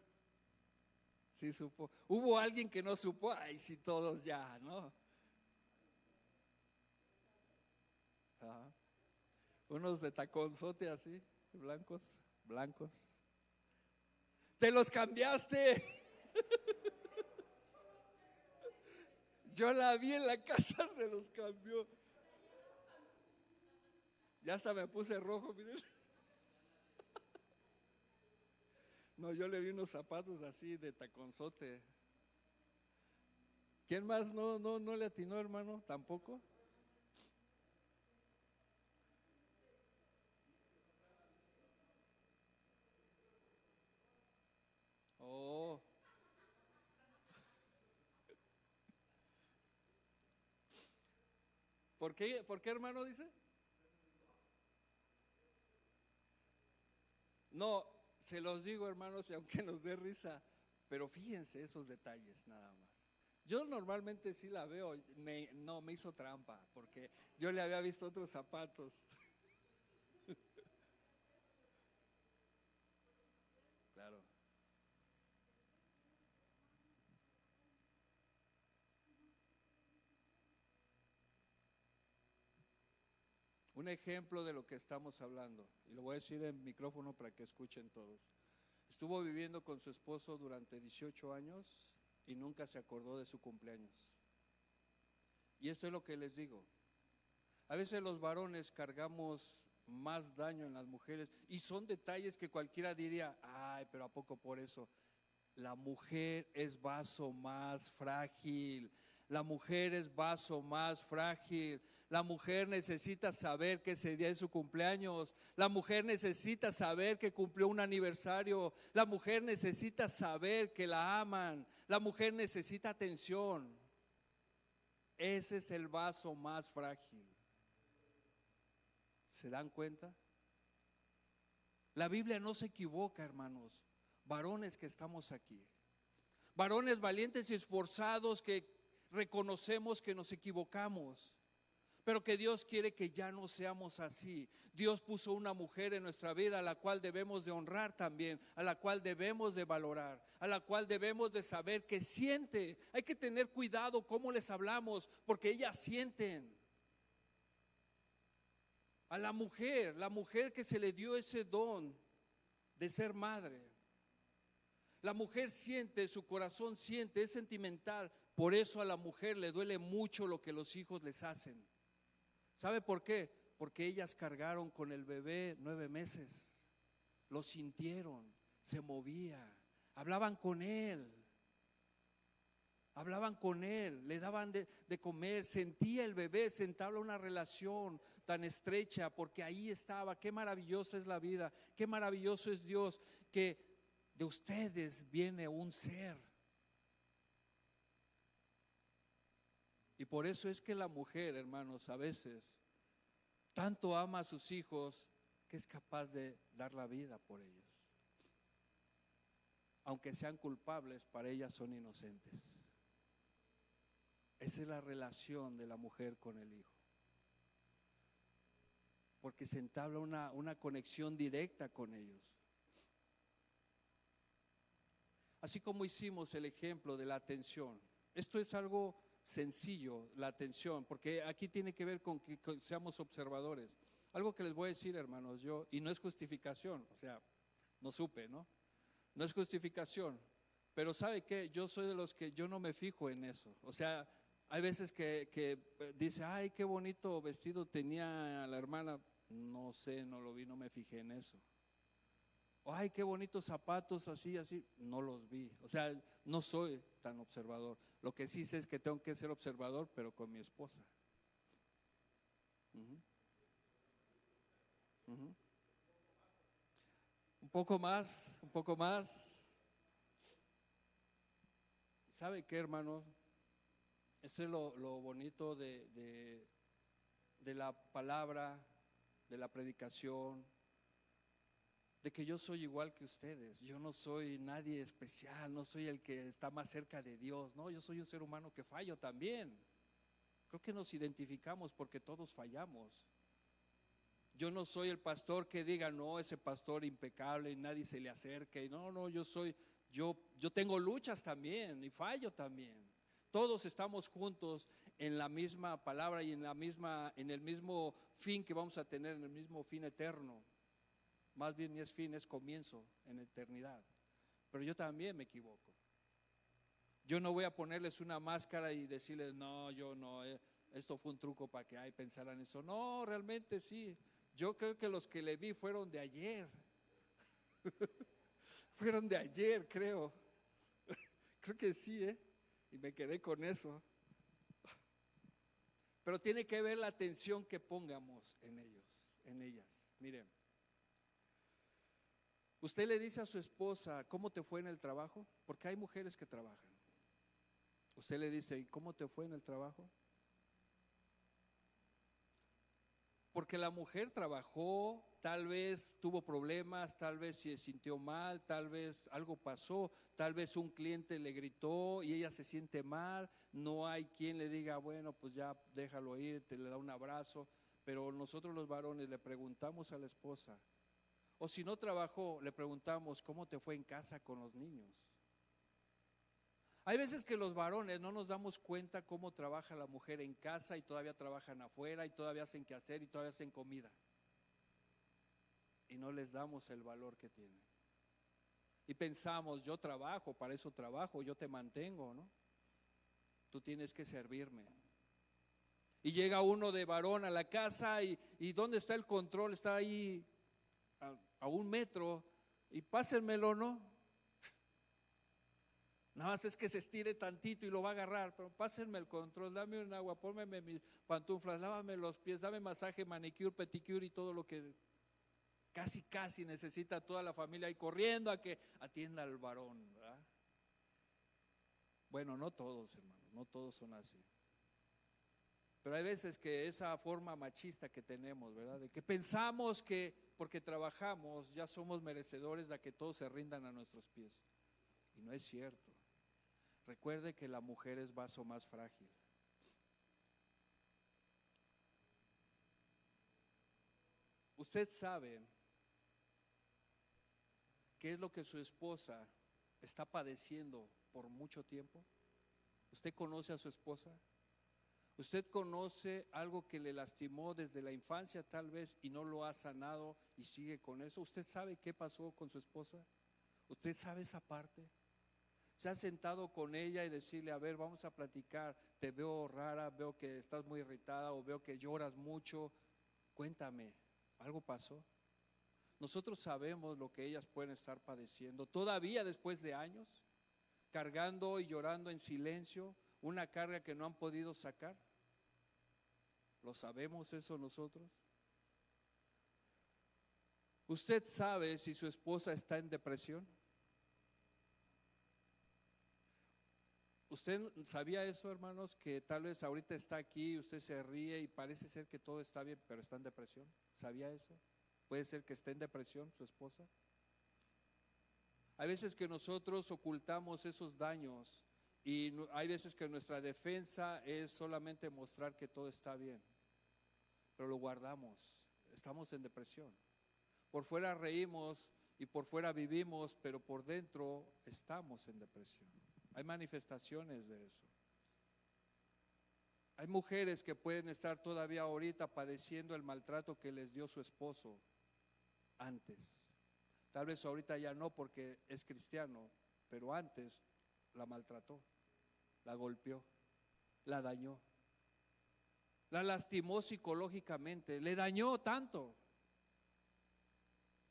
Speaker 1: ¿Sí supo? ¿Hubo alguien que no supo? Ay, sí, todos ya, ¿no? Ajá. Unos de taconzote así, blancos. ¡Te los cambiaste! Yo la vi en la casa, se los cambió. Ya hasta me puse rojo, miren. No, yo le vi unos zapatos así de taconzote. ¿Quién más no le atinó, hermano? ¿Tampoco? Oh. ¿Por qué, hermano, dice? No, se los digo, hermanos, y aunque nos dé risa, pero fíjense esos detalles nada más. Yo normalmente sí la veo, no me hizo trampa, porque yo le había visto otros zapatos. Claro. Un ejemplo de lo que estamos hablando, y lo voy a decir en micrófono para que escuchen todos. Estuvo viviendo con su esposo durante 18 años y nunca se acordó de su cumpleaños. Y esto es lo que les digo. A veces los varones cargamos más daño en las mujeres y son detalles que cualquiera diría, ay, pero ¿a poco por eso? La mujer es vaso más frágil. La mujer es vaso más frágil. La mujer necesita saber que ese día es su cumpleaños. La mujer necesita saber que cumplió un aniversario. La mujer necesita saber que la aman. La mujer necesita atención. Ese es el vaso más frágil. ¿Se dan cuenta? La Biblia no se equivoca, hermanos. Varones que estamos aquí. Varones valientes y esforzados que reconocemos que nos equivocamos, pero que Dios quiere que ya no seamos así. Dios puso una mujer en nuestra vida a la cual debemos de honrar también, a la cual debemos de valorar, a la cual debemos de saber que siente. Hay que tener cuidado cómo les hablamos, porque ellas sienten. A la mujer que se le dio ese don de ser madre, La mujer siente, su corazón siente, es sentimental. Por eso a la mujer le duele mucho lo que los hijos les hacen. ¿Sabe por qué? Porque ellas cargaron con el bebé 9 meses. Lo sintieron, se movía, hablaban con él. Hablaban con él, le daban de comer, sentía el bebé, se entabla una relación tan estrecha, porque ahí estaba. Qué maravillosa es la vida, qué maravilloso es Dios, que de ustedes viene un ser. Y por eso es que la mujer, hermanos, a veces tanto ama a sus hijos que es capaz de dar la vida por ellos. Aunque sean culpables, para ellas son inocentes. Esa es la relación de la mujer con el hijo, porque se entabla una conexión directa con ellos. Así como hicimos el ejemplo de la atención. Esto es algo sencillo, la atención, porque aquí tiene que ver con que seamos observadores. Algo que les voy a decir, hermanos, y no es justificación, o sea, no supe, ¿no? No es justificación, pero ¿sabe qué? Yo soy de los que yo no me fijo en eso. O sea, hay veces que dice, ay, qué bonito vestido tenía la hermana. No sé, no lo vi, no me fijé en eso. Ay, qué bonitos zapatos, así, no los vi. O sea, no soy tan observador. Lo que sí sé es que tengo que ser observador, pero con mi esposa. Uh-huh. Uh-huh. Un poco más, un poco más. ¿Sabe qué, hermano? Esto es lo bonito de la palabra, de la predicación, de que yo soy igual que ustedes. Yo no soy nadie especial, no soy el que está más cerca de Dios. No, yo soy un ser humano que fallo también. Creo que nos identificamos porque todos fallamos. Yo no soy el pastor que diga, no, ese pastor impecable y nadie se le acerque. No, yo tengo luchas también y fallo también. Todos estamos juntos en la misma palabra y en el mismo fin que vamos a tener, en el mismo fin eterno. Más bien ni es fin, es comienzo en eternidad. Pero yo también me equivoco. Yo no voy a ponerles una máscara y decirles, no, yo no, esto fue un truco para que pensaran eso. No, realmente sí. Yo creo que los que le vi fueron de ayer. Fueron de ayer, creo. Creo que sí, y me quedé con eso. Pero tiene que ver la atención que pongamos en ellos, en ellas. Miren, usted le dice a su esposa, ¿cómo te fue en el trabajo? Porque hay mujeres que trabajan. Usted le dice, ¿y cómo te fue en el trabajo? Porque la mujer trabajó, tal vez tuvo problemas, tal vez se sintió mal, tal vez algo pasó, tal vez un cliente le gritó y ella se siente mal, no hay quien le diga, bueno, pues ya déjalo ir, te le da un abrazo, pero nosotros los varones le preguntamos a la esposa, o si no trabajó, le preguntamos, ¿cómo te fue en casa con los niños? Hay veces que los varones no nos damos cuenta cómo trabaja la mujer en casa y todavía trabajan afuera y todavía hacen quehacer y todavía hacen comida. Y no les damos el valor que tienen. Y pensamos, yo trabajo, para eso trabajo, yo te mantengo, ¿no? Tú tienes que servirme. Y llega uno de varón a la casa y ¿dónde está el control? Está ahí a 1 metro y pásenmelo, ¿no? Nada más es que se estire tantito y lo va a agarrar, pero pásenme el control, dame un agua, pónmeme mis pantuflas, lávame los pies, dame masaje, manicure, pedicure y todo lo que casi necesita toda la familia y corriendo a que atienda al varón, ¿verdad? Bueno, no todos, hermanos, no todos son así. Pero hay veces que esa forma machista que tenemos, ¿verdad? De que pensamos que porque trabajamos ya somos merecedores de que todos se rindan a nuestros pies. Y no es cierto. Recuerde que la mujer es vaso más frágil. Usted sabe qué es lo que su esposa está padeciendo por mucho tiempo. ¿Usted conoce a su esposa? ¿Usted conoce algo que le lastimó desde la infancia tal vez y no lo ha sanado y sigue con eso? ¿Usted sabe qué pasó con su esposa? ¿Usted sabe esa parte? ¿Se ha sentado con ella y decirle, a ver, vamos a platicar, te veo rara, veo que estás muy irritada o veo que lloras mucho, cuéntame, ¿algo pasó? Nosotros sabemos lo que ellas pueden estar padeciendo, todavía después de años, cargando y llorando en silencio, una carga que no han podido sacar. ¿Lo sabemos eso nosotros? ¿Usted sabe si su esposa está en depresión? ¿Usted sabía eso, hermanos? Que tal vez ahorita está aquí, usted se ríe y parece ser que todo está bien, pero está en depresión. ¿Sabía eso? ¿Puede ser que esté en depresión su esposa? Hay veces que nosotros ocultamos esos daños y hay veces que nuestra defensa es solamente mostrar que todo está bien, pero lo guardamos, estamos en depresión. Por fuera reímos y por fuera vivimos, pero por dentro estamos en depresión. Hay manifestaciones de eso. Hay mujeres que pueden estar todavía ahorita padeciendo el maltrato que les dio su esposo antes. Tal vez ahorita ya no porque es cristiano, pero antes la maltrató, la golpeó, la dañó, la lastimó psicológicamente, le dañó tanto.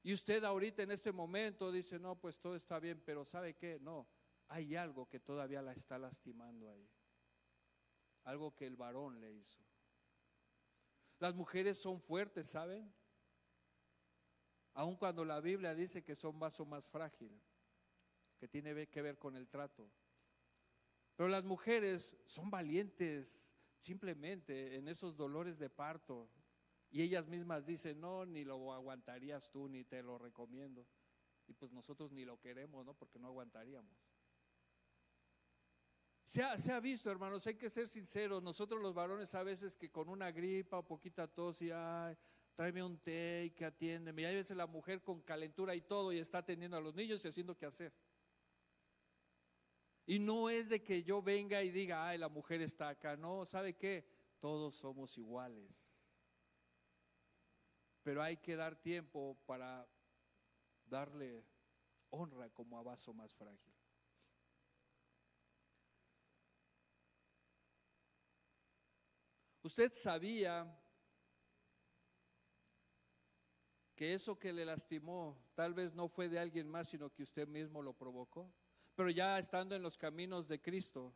Speaker 1: Y usted ahorita en este momento dice, no, pues todo está bien, pero ¿sabe qué? No, hay algo que todavía la está lastimando ahí. Algo que el varón le hizo. Las mujeres son fuertes, ¿saben? Aun cuando la Biblia dice que son vaso más frágil, que tiene que ver con el trato. Pero las mujeres son valientes simplemente en esos dolores de parto. Y ellas mismas dicen, no, ni lo aguantarías tú, ni te lo recomiendo. Y pues nosotros ni lo queremos, ¿no? Porque no aguantaríamos. Se ha visto, hermanos, hay que ser sinceros. Nosotros los varones a veces que con una gripa o poquita tos y ay, tráeme un té y que atiéndeme. Y hay veces la mujer con calentura y todo y está atendiendo a los niños y haciendo qué hacer. Y no es de que yo venga y diga, ay, la mujer está acá. No, ¿sabe qué? Todos somos iguales. Pero hay que dar tiempo para darle honra como a vaso más frágil. ¿Usted sabía que eso que le lastimó tal vez no fue de alguien más, sino que usted mismo lo provocó? Pero ya estando en los caminos de Cristo,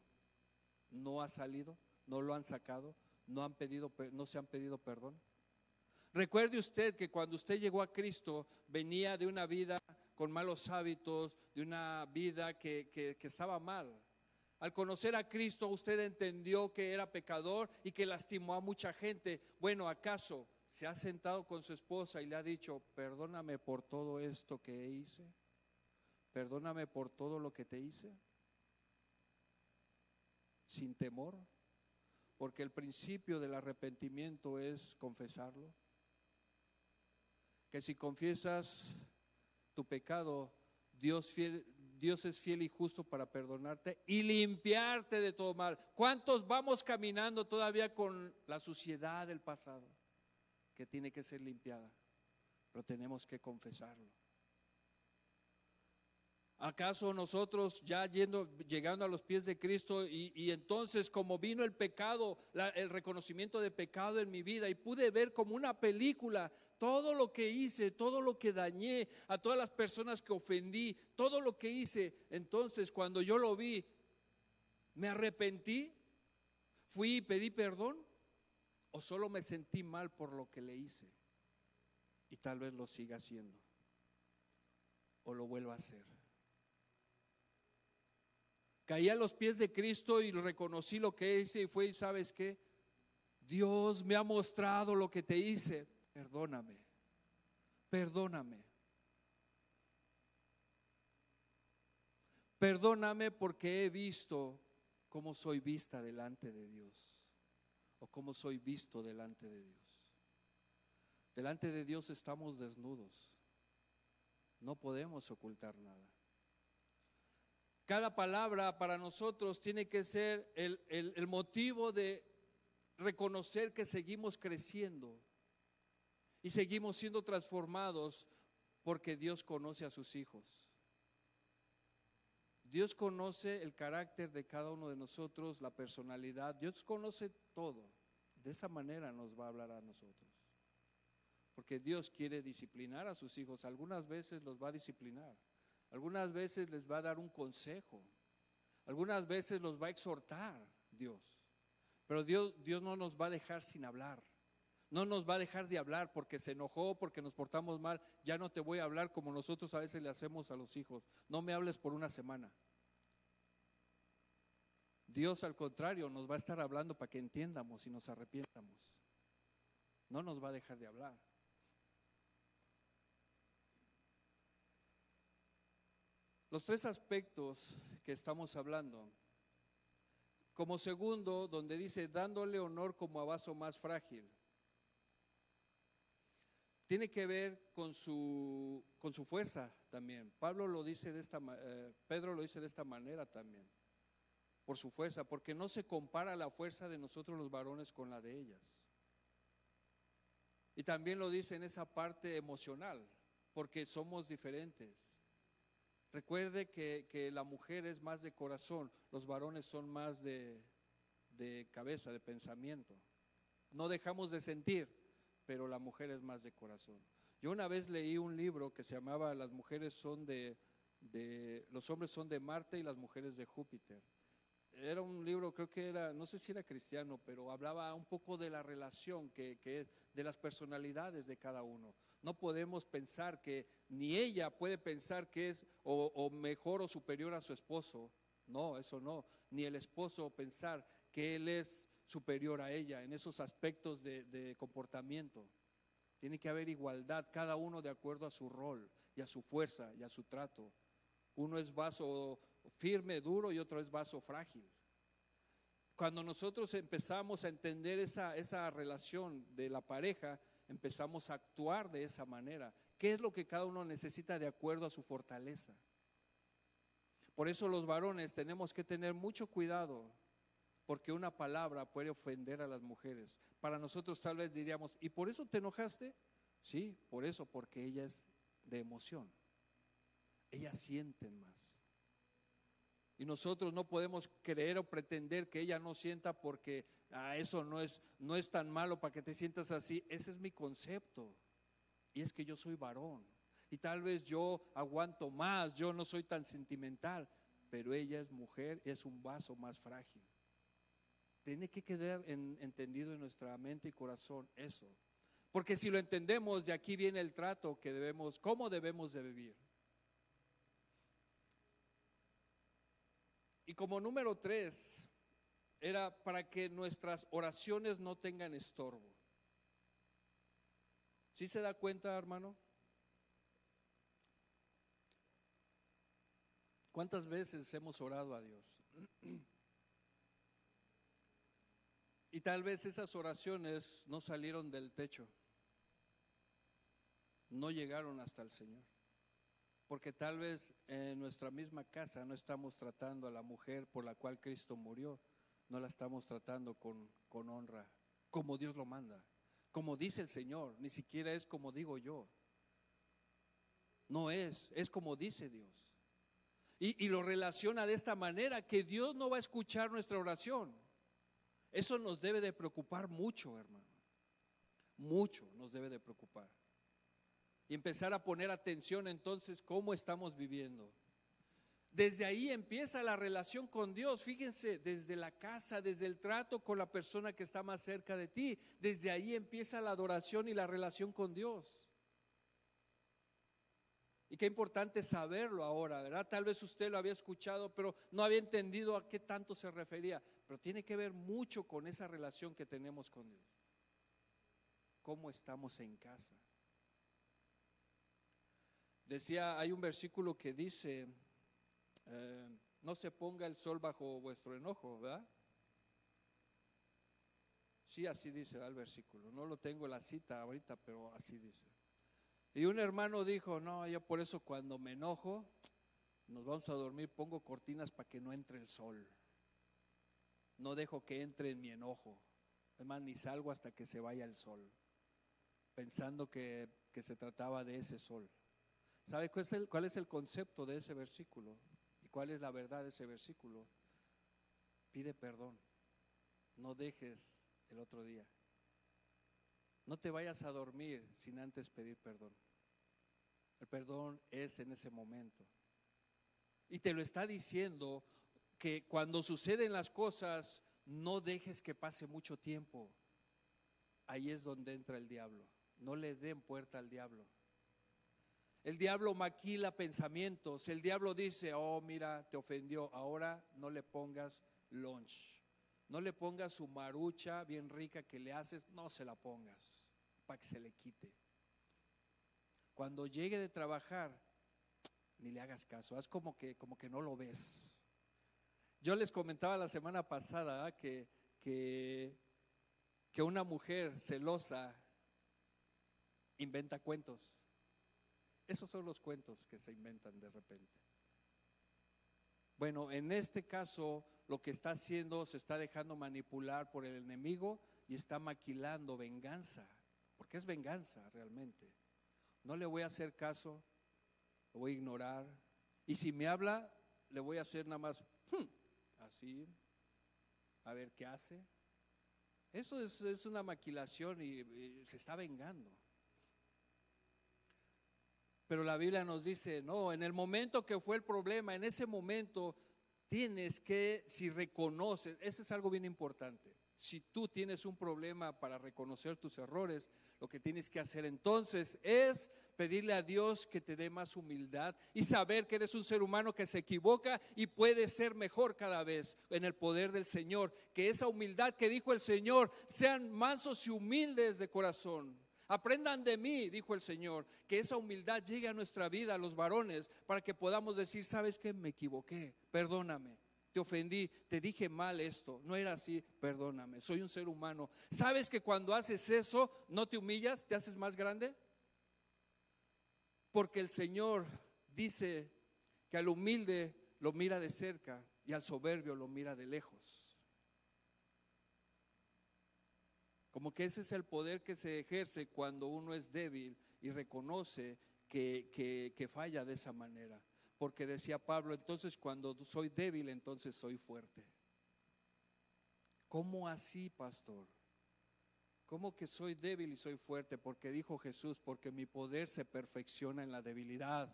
Speaker 1: no ha salido, no lo han sacado, no se han pedido perdón. Recuerde usted que cuando usted llegó a Cristo venía de una vida con malos hábitos, de una vida que estaba mal. Al conocer a Cristo usted entendió que era pecador y que lastimó a mucha gente. Bueno, ¿acaso se ha sentado con su esposa y le ha dicho, perdóname por todo esto que hice? Perdóname por todo lo que te hice. Sin temor, porque el principio del arrepentimiento es confesarlo. Que si confiesas tu pecado, Dios es fiel y justo para perdonarte y limpiarte de todo mal. ¿Cuántos vamos caminando todavía con la suciedad del pasado que tiene que ser limpiada? Pero tenemos que confesarlo. ¿Acaso nosotros ya llegando a los pies de Cristo y entonces como vino el pecado, el reconocimiento de pecado en mi vida y pude ver como una película todo lo que hice, todo lo que dañé, a todas las personas que ofendí, todo lo que hice? Entonces cuando yo lo vi, ¿me arrepentí? ¿Fui y pedí perdón? ¿O solo me sentí mal por lo que le hice? Y tal vez lo siga haciendo o lo vuelva a hacer. Caí a los pies de Cristo y reconocí lo que hice y fue, ¿y sabes qué? Dios me ha mostrado lo que te hice. Perdóname, perdóname. Perdóname porque he visto cómo soy vista delante de Dios o cómo soy visto delante de Dios. Delante de Dios estamos desnudos, no podemos ocultar nada. Cada palabra para nosotros tiene que ser el motivo de reconocer que seguimos creciendo y seguimos siendo transformados porque Dios conoce a sus hijos. Dios conoce el carácter de cada uno de nosotros, la personalidad. Dios conoce todo. De esa manera nos va a hablar a nosotros. Porque Dios quiere disciplinar a sus hijos. Algunas veces los va a disciplinar. Algunas veces les va a dar un consejo. Algunas veces los va a exhortar Dios. Pero Dios no nos va a dejar sin hablar. No nos va a dejar de hablar porque se enojó, porque nos portamos mal. Ya no te voy a hablar como nosotros a veces le hacemos a los hijos. No me hables por una semana. Dios, al contrario, nos va a estar hablando para que entiendamos y nos arrepientamos. No nos va a dejar de hablar. Los tres aspectos que estamos hablando. Como segundo, donde dice dándole honor como a vaso más frágil. Tiene que ver con su fuerza también. Pedro lo dice de esta manera también. Por su fuerza, porque no se compara la fuerza de nosotros los varones con la de ellas. Y también lo dice en esa parte emocional, porque somos diferentes. Recuerde que la mujer es más de corazón, los varones son más de cabeza, de pensamiento. No dejamos de sentir, pero la mujer es más de corazón. Yo una vez leí un libro que se llamaba Los hombres son de Marte y las mujeres de Júpiter. Era un libro, creo que era, no sé si era cristiano, pero hablaba un poco de la relación de las personalidades de cada uno. No podemos pensar que, ni ella puede pensar que es o mejor o superior a su esposo. No, eso no. Ni el esposo pensar que él es superior a ella en esos aspectos de comportamiento. Tiene que haber igualdad, cada uno de acuerdo a su rol y a su fuerza y a su trato. Uno es vaso firme, duro, y otro es vaso frágil. Cuando nosotros empezamos a entender esa relación de la pareja, empezamos a actuar de esa manera. ¿Qué es lo que cada uno necesita de acuerdo a su fortaleza? Por eso los varones tenemos que tener mucho cuidado, porque una palabra puede ofender a las mujeres. Para nosotros tal vez diríamos, ¿y por eso te enojaste? Sí, por eso, porque ella es de emoción. Ellas sienten más. Y nosotros no podemos creer o pretender que ella no sienta porque eso no es tan malo para que te sientas así. Ese es mi concepto. Y es que yo soy varón. Y tal vez yo aguanto más, yo no soy tan sentimental, pero ella es mujer, es un vaso más frágil. Tiene que quedar entendido en nuestra mente y corazón eso. Porque si lo entendemos, de aquí viene el trato que cómo debemos de vivir. Y como número 3, era para que nuestras oraciones no tengan estorbo. ¿Sí se da cuenta, hermano? ¿Cuántas veces hemos orado a Dios? Y tal vez esas oraciones no salieron del techo, no llegaron hasta el Señor. Porque tal vez en nuestra misma casa no estamos tratando a la mujer por la cual Cristo murió, no la estamos tratando con honra, como Dios lo manda, como dice el Señor. Ni siquiera es como digo yo. No es como dice Dios. Y lo relaciona de esta manera, que Dios no va a escuchar nuestra oración. Eso nos debe de preocupar mucho, hermano. Mucho nos debe de preocupar. Y empezar a poner atención entonces cómo estamos viviendo. Desde ahí empieza la relación con Dios. Fíjense, desde la casa, desde el trato con la persona que está más cerca de ti. Desde ahí empieza la adoración y la relación con Dios. Y qué importante saberlo ahora, ¿verdad? Tal vez usted lo había escuchado, pero no había entendido a qué tanto se refería. Pero tiene que ver mucho con esa relación que tenemos con Dios. ¿Cómo estamos en casa? Decía, hay un versículo que dice, no se ponga el sol bajo vuestro enojo, ¿verdad? Sí, así dice el versículo. No lo tengo la cita ahorita, pero así dice. Y un hermano dijo, no, yo por eso cuando me enojo, nos vamos a dormir, pongo cortinas para que no entre el sol. No dejo que entre en mi enojo. Además, ni salgo hasta que se vaya el sol, pensando que se trataba de ese sol. ¿Sabe cuál es el concepto de ese versículo? ¿Y cuál es la verdad de ese versículo? Pide perdón, no dejes el otro día. No te vayas a dormir sin antes pedir perdón. El perdón es en ese momento. Y te lo está diciendo que cuando suceden las cosas, no dejes que pase mucho tiempo. Ahí es donde entra el diablo. No le den puerta al diablo. El diablo maquila pensamientos. El diablo dice, oh mira, te ofendió, ahora no le pongas lunch. No le pongas su marucha bien rica que le haces, no se la pongas para que se le quite. Cuando llegue de trabajar, ni le hagas caso, haz como que no lo ves. Yo les comentaba la semana pasada que una mujer celosa inventa cuentos. Esos son los cuentos que se inventan de repente. Bueno, en este caso lo que está haciendo, se está dejando manipular por el enemigo y está maquilando venganza, porque es venganza realmente. No le voy a hacer caso, lo voy a ignorar, y si me habla, le voy a hacer nada más así, a ver qué hace. Eso es una maquilación y se está vengando. Pero la Biblia nos dice, no, en el momento que fue el problema, en ese momento tienes que, si reconoces, eso es algo bien importante. Si tú tienes un problema para reconocer tus errores, lo que tienes que hacer entonces es pedirle a Dios que te dé más humildad y saber que eres un ser humano que se equivoca y puede ser mejor cada vez en el poder del Señor. Que esa humildad que dijo el Señor, sean mansos y humildes de corazón. Aprendan de mí, dijo el Señor, que esa humildad llegue a nuestra vida, a los varones, para que podamos decir, ¿sabes qué? Me equivoqué, perdóname, te ofendí, te dije mal esto, no era así, perdóname, soy un ser humano. ¿Sabes que cuando haces eso, no te humillas, te haces más grande? Porque el Señor dice que al humilde lo mira de cerca y al soberbio lo mira de lejos. Como que ese es el poder que se ejerce cuando uno es débil y reconoce que falla de esa manera. Porque decía Pablo, entonces cuando soy débil, entonces soy fuerte. ¿Cómo así, pastor? ¿Cómo que soy débil y soy fuerte? Porque dijo Jesús, porque mi poder se perfecciona en la debilidad.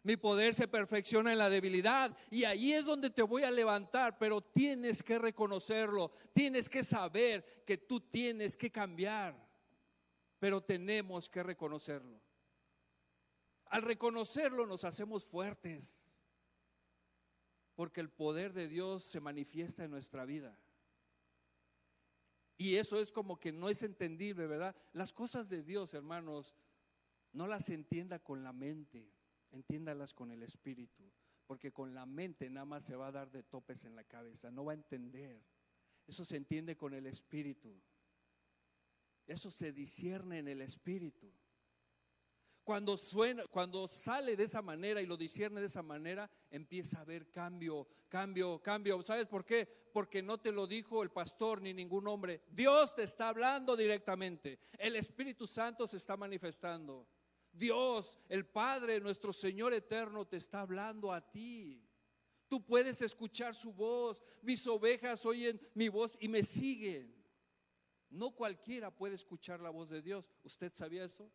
Speaker 1: Mi poder se perfecciona en la debilidad y ahí es donde te voy a levantar, pero tienes que reconocerlo, tienes que saber que tú tienes que cambiar, pero tenemos que reconocerlo. Al reconocerlo nos hacemos fuertes, porque el poder de Dios se manifiesta en nuestra vida. Y eso es como que no es entendible, ¿verdad? Las cosas de Dios, hermanos, no las entienda con la mente. Entiéndalas con el espíritu, porque con la mente nada más se va a dar de topes en la cabeza, no va a entender. Eso se entiende con el espíritu. Eso se discierne en el espíritu. Cuando sale de esa manera y lo discierne de esa manera, empieza a haber cambio. ¿Sabes por qué? Porque no te lo dijo el pastor ni ningún hombre. Dios te está hablando directamente. El Espíritu Santo se está manifestando. Dios, el Padre, nuestro Señor eterno, te está hablando a ti. Tú puedes escuchar su voz. Mis ovejas oyen mi voz y me siguen. No cualquiera puede escuchar la voz de Dios. ¿Usted sabía eso?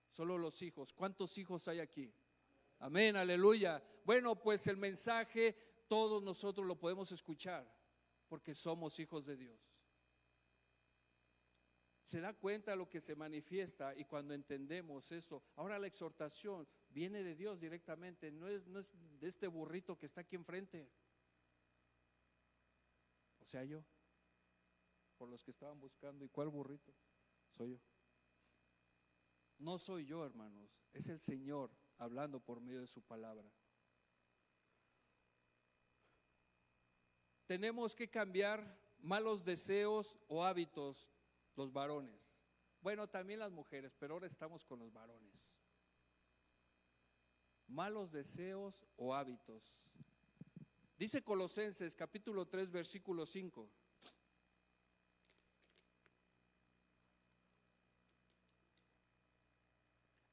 Speaker 1: Solo los hijos. ¿Cuántos hijos hay aquí? Amén, aleluya. Bueno, pues el mensaje todos nosotros lo podemos escuchar porque somos hijos de Dios. Se da cuenta lo que se manifiesta y cuando entendemos esto, ahora la exhortación viene de Dios directamente, no es de este burrito que está aquí enfrente. O sea, yo, por los que estaban buscando, ¿y cuál burrito? Soy yo. No soy yo, hermanos, es el Señor hablando por medio de su palabra. Tenemos que cambiar malos deseos o hábitos. Los varones, bueno, también las mujeres, pero ahora estamos con los varones. Malos deseos o hábitos. Dice Colosenses capítulo 3 versículo 5.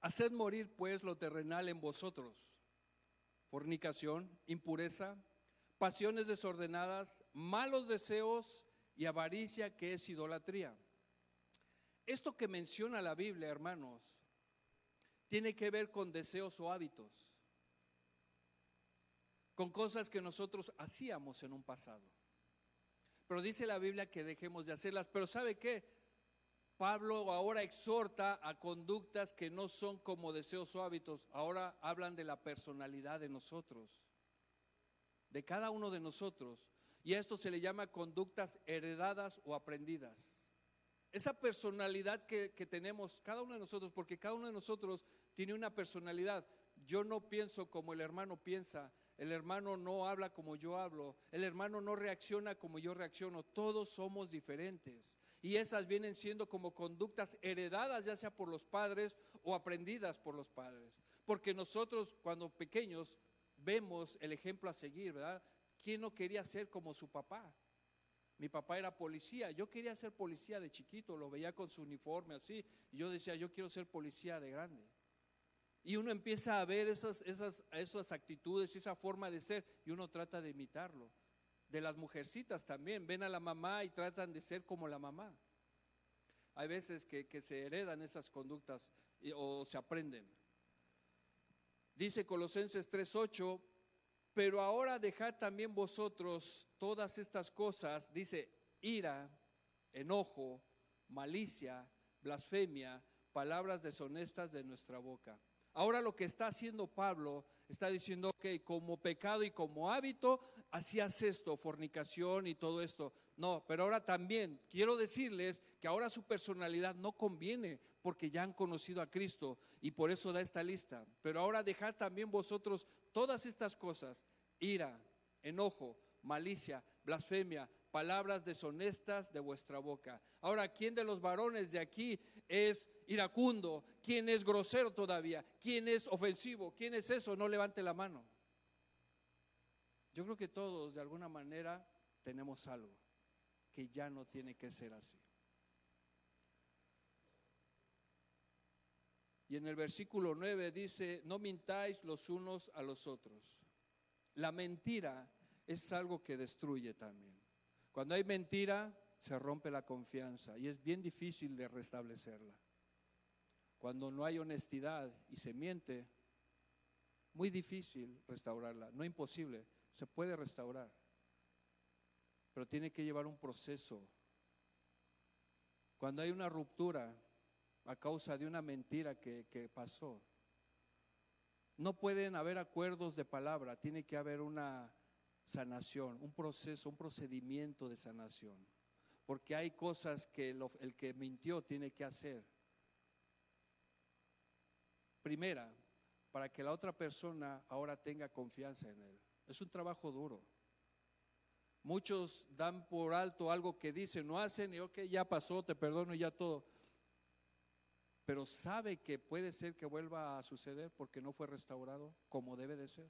Speaker 1: Haced morir pues lo terrenal en vosotros: fornicación, impureza, pasiones desordenadas, malos deseos y avaricia, que es idolatría. Esto que menciona la Biblia, hermanos, tiene que ver con deseos o hábitos, con cosas que nosotros hacíamos en un pasado. Pero dice la Biblia que dejemos de hacerlas. Pero ¿sabe qué? Pablo ahora exhorta a conductas que no son como deseos o hábitos. Ahora hablan de la personalidad de nosotros, de cada uno de nosotros. Y a esto se le llama conductas heredadas o aprendidas. Esa personalidad que tenemos cada uno de nosotros, porque cada uno de nosotros tiene una personalidad. Yo no pienso como el hermano piensa, el hermano no habla como yo hablo, el hermano no reacciona como yo reacciono. Todos somos diferentes. Y esas vienen siendo como conductas heredadas, ya sea por los padres o aprendidas por los padres. Porque nosotros cuando pequeños vemos el ejemplo a seguir, ¿verdad? ¿Quién no quería ser como su papá? Mi papá era policía, yo quería ser policía de chiquito, lo veía con su uniforme así, y yo decía, yo quiero ser policía de grande. Y uno empieza a ver esas actitudes, esa forma de ser, y uno trata de imitarlo. De las mujercitas también, ven a la mamá y tratan de ser como la mamá. Hay veces que se heredan esas conductas o se aprenden. Dice Colosenses 3:8, pero ahora dejad también vosotros todas estas cosas, dice, ira, enojo, malicia, blasfemia, palabras deshonestas de nuestra boca. Ahora lo que está haciendo Pablo, está diciendo, ok, como pecado y como hábito, hacías esto, fornicación y todo esto. No, pero ahora también quiero decirles que ahora su personalidad no conviene porque ya han conocido a Cristo y por eso da esta lista. Pero ahora dejad también vosotros todas estas cosas, ira, enojo, malicia, blasfemia, palabras deshonestas de vuestra boca. Ahora, ¿quién de los varones de aquí es iracundo? ¿Quién es grosero todavía? ¿Quién es ofensivo? ¿Quién es eso? No levante la mano. Yo creo que todos de alguna manera tenemos algo que ya no tiene que ser así. Y en el versículo 9 dice, no mintáis los unos a los otros. La mentira es algo que destruye también. Cuando hay mentira, se rompe la confianza y es bien difícil de restablecerla. Cuando no hay honestidad y se miente, muy difícil restaurarla. No imposible, se puede restaurar, pero tiene que llevar un proceso. Cuando hay una ruptura a causa de una mentira que pasó, no pueden haber acuerdos de palabra, tiene que haber una sanación, un proceso, un procedimiento de sanación, porque hay cosas que el que mintió tiene que hacer. Primera, para que la otra persona ahora tenga confianza en él. Es un trabajo duro. Muchos dan por alto algo que dicen, no hacen y ok, ya pasó, te perdono y ya todo. Pero sabe que puede ser que vuelva a suceder porque no fue restaurado como debe de ser.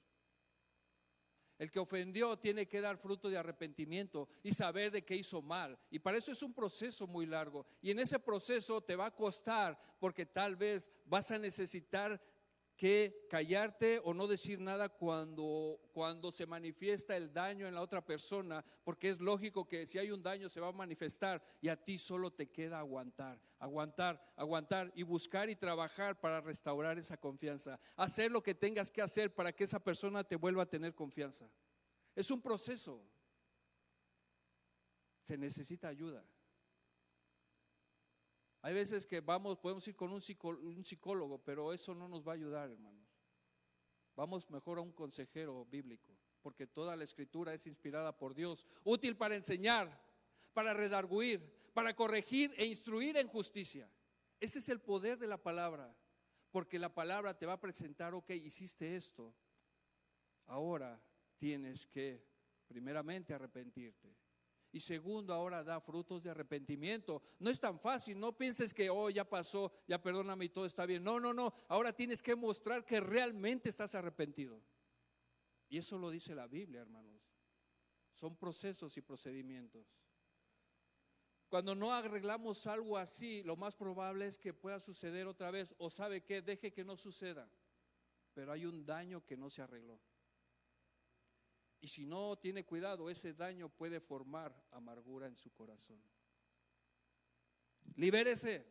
Speaker 1: El que ofendió tiene que dar fruto de arrepentimiento y saber de que hizo mal. Y para eso es un proceso muy largo. Y en ese proceso te va a costar porque tal vez vas a necesitar que callarte o no decir nada cuando se manifiesta el daño en la otra persona, porque es lógico que si hay un daño se va a manifestar y a ti solo te queda aguantar y buscar y trabajar para restaurar esa confianza, hacer lo que tengas que hacer para que esa persona te vuelva a tener confianza. Es un proceso, se necesita ayuda. Hay veces que podemos ir con un psicólogo, pero eso no nos va a ayudar, hermanos. Vamos mejor a un consejero bíblico, porque toda la escritura es inspirada por Dios, útil para enseñar, para redarguir, para corregir e instruir en justicia. Ese es el poder de la palabra, porque la palabra te va a presentar, ok, hiciste esto, ahora tienes que primeramente arrepentirte. Y segundo, ahora da frutos de arrepentimiento. No es tan fácil, no pienses que ya pasó, ya perdóname y todo está bien. No, ahora tienes que mostrar que realmente estás arrepentido. Y eso lo dice la Biblia, hermanos. Son procesos y procedimientos. Cuando no arreglamos algo así, lo más probable es que pueda suceder otra vez. O sabe qué, deje que no suceda. Pero hay un daño que no se arregló. Y si no tiene cuidado, ese daño puede formar amargura en su corazón. Libérese.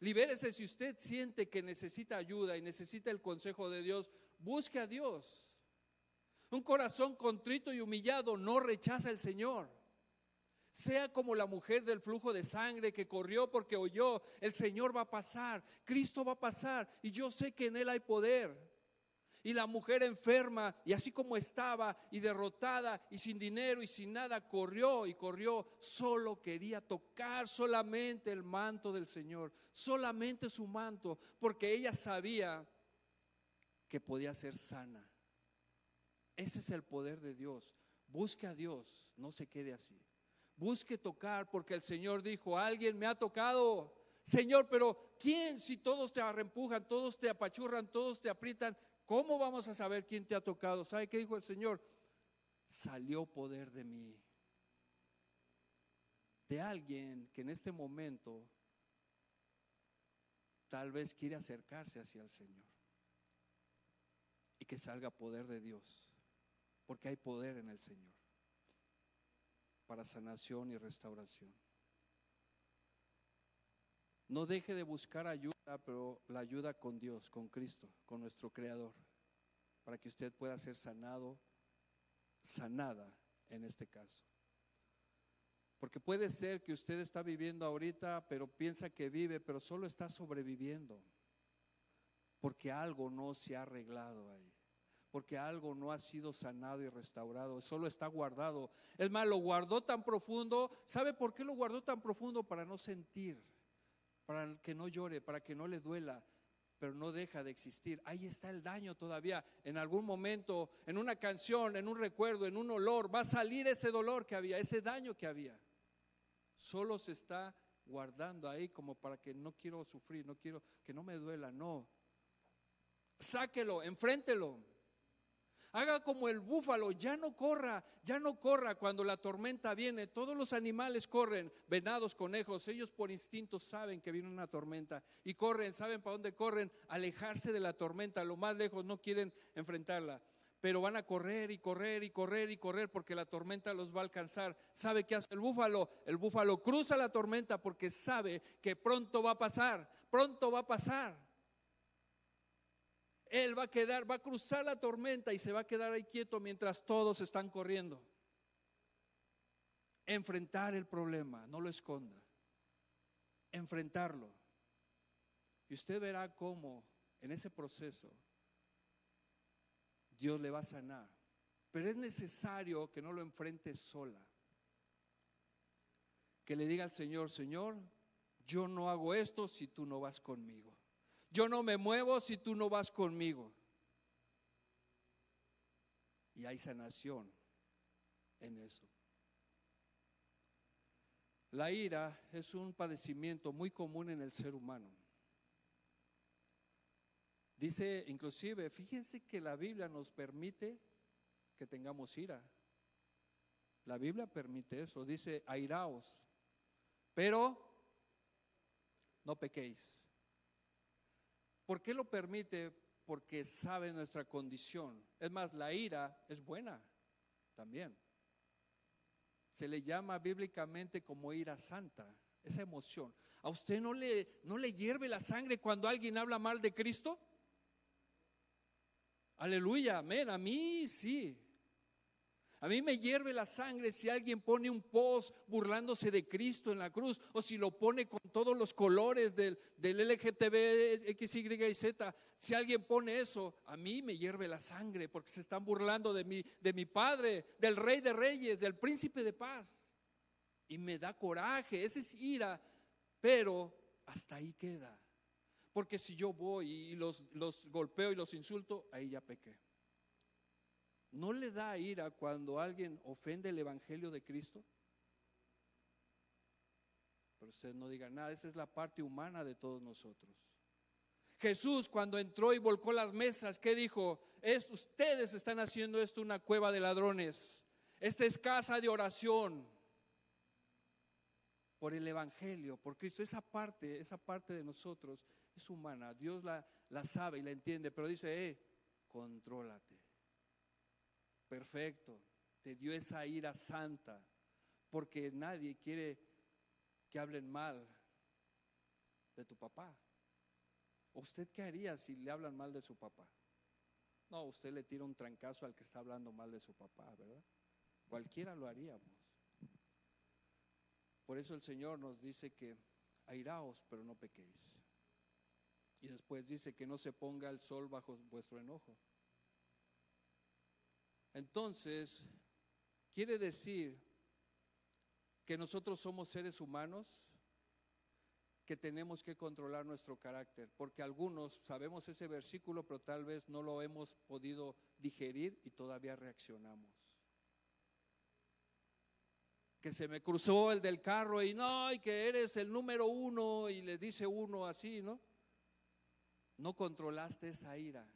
Speaker 1: Libérese. Si usted siente que necesita ayuda y necesita el consejo de Dios, busque a Dios. Un corazón contrito y humillado no rechaza al Señor. Sea como la mujer del flujo de sangre que corrió porque oyó: el Señor va a pasar, Cristo va a pasar, y yo sé que en Él hay poder. Y la mujer enferma, y así como estaba, y derrotada, y sin dinero, y sin nada, corrió y corrió. Solo quería tocar solamente el manto del Señor, solamente su manto, porque ella sabía que podía ser sana. Ese es el poder de Dios. Busque a Dios, no se quede así. Busque tocar, porque el Señor dijo: alguien me ha tocado. Señor, pero ¿quién? Si todos te arrempujan, todos te apachurran, todos te aprietan, ¿cómo vamos a saber quién te ha tocado? ¿Sabe qué dijo el Señor? Salió poder de mí. De alguien que en este momento tal vez quiere acercarse hacia el Señor. Y que salga poder de Dios, porque hay poder en el Señor para sanación y restauración. No deje de buscar ayuda, pero la ayuda con Dios, con Cristo, con nuestro Creador, para que usted pueda ser sanado, sanada en este caso. Porque puede ser que usted está viviendo ahorita, pero piensa que vive, pero solo está sobreviviendo, porque algo no se ha arreglado ahí, porque algo no ha sido sanado y restaurado, solo está guardado. Es más, lo guardó tan profundo. ¿Sabe por qué lo guardó tan profundo? Para no sentir, para que no llore, para que no le duela, pero no deja de existir. Ahí está el daño todavía. En algún momento, en una canción, en un recuerdo, en un olor, va a salir ese dolor que había, ese daño que había. Solo se está guardando ahí como para que no quiero sufrir, no quiero que no me duela. No, sáquelo, enfréntelo. Haga como el búfalo, ya no corra cuando la tormenta viene. Todos los animales corren, venados, conejos, ellos por instinto saben que viene una tormenta y corren. ¿Saben para dónde corren? Alejarse de la tormenta, lo más lejos, no quieren enfrentarla, pero van a correr y correr y correr y correr porque la tormenta los va a alcanzar. ¿Sabe qué hace el búfalo? El búfalo cruza la tormenta porque sabe que pronto va a pasar, pronto va a pasar. Él va a cruzar la tormenta y se va a quedar ahí quieto mientras todos están corriendo. Enfrentar el problema, no lo esconda. Enfrentarlo. Y usted verá cómo en ese proceso Dios le va a sanar. Pero es necesario que no lo enfrente sola. Que le diga al Señor: Señor, yo no hago esto si tú no vas conmigo. Yo no me muevo si tú no vas conmigo. Y hay sanación en eso. La ira es un padecimiento muy común en el ser humano. Dice, inclusive, fíjense que la Biblia nos permite que tengamos ira. La Biblia permite eso. Dice: airaos, pero no pequéis. ¿Por qué lo permite? Porque sabe nuestra condición. Es más, la ira es buena también. Se le llama bíblicamente como ira santa, esa emoción. ¿A usted no le hierve la sangre cuando alguien habla mal de Cristo? Aleluya, amén. A mí sí. A mí me hierve la sangre si alguien pone un post burlándose de Cristo en la cruz, o si lo pone con todos los colores del LGTB, X, Y y Z. Si alguien pone eso, a mí me hierve la sangre porque se están burlando de mi Padre, del Rey de Reyes, del Príncipe de Paz. Y me da coraje, esa es ira, pero hasta ahí queda. Porque si yo voy y los golpeo y los insulto, ahí ya pequé. ¿No le da ira cuando alguien ofende el evangelio de Cristo? Pero usted no diga nada, esa es la parte humana de todos nosotros. Jesús, cuando entró y volcó las mesas, ¿qué dijo? Ustedes están haciendo esto una cueva de ladrones. Esta es casa de oración por el evangelio, por Cristo. Esa parte de nosotros es humana. Dios la sabe y la entiende, pero dice: contrólate. perfecto, te dio esa ira santa, porque nadie quiere que hablen mal de tu papá. ¿Usted qué haría si le hablan mal de su papá? No, usted le tira un trancazo al que está hablando mal de su papá, ¿verdad? Cualquiera lo haríamos. Por eso el Señor nos dice que airaos, pero no pequéis. Y después dice que no se ponga el sol bajo vuestro enojo. Entonces, quiere decir que nosotros somos seres humanos que tenemos que controlar nuestro carácter, porque algunos sabemos ese versículo, pero tal vez no lo hemos podido digerir y todavía reaccionamos. Que se me cruzó el del carro y no, y que eres el número uno, y le dice uno así, ¿no? No controlaste esa ira,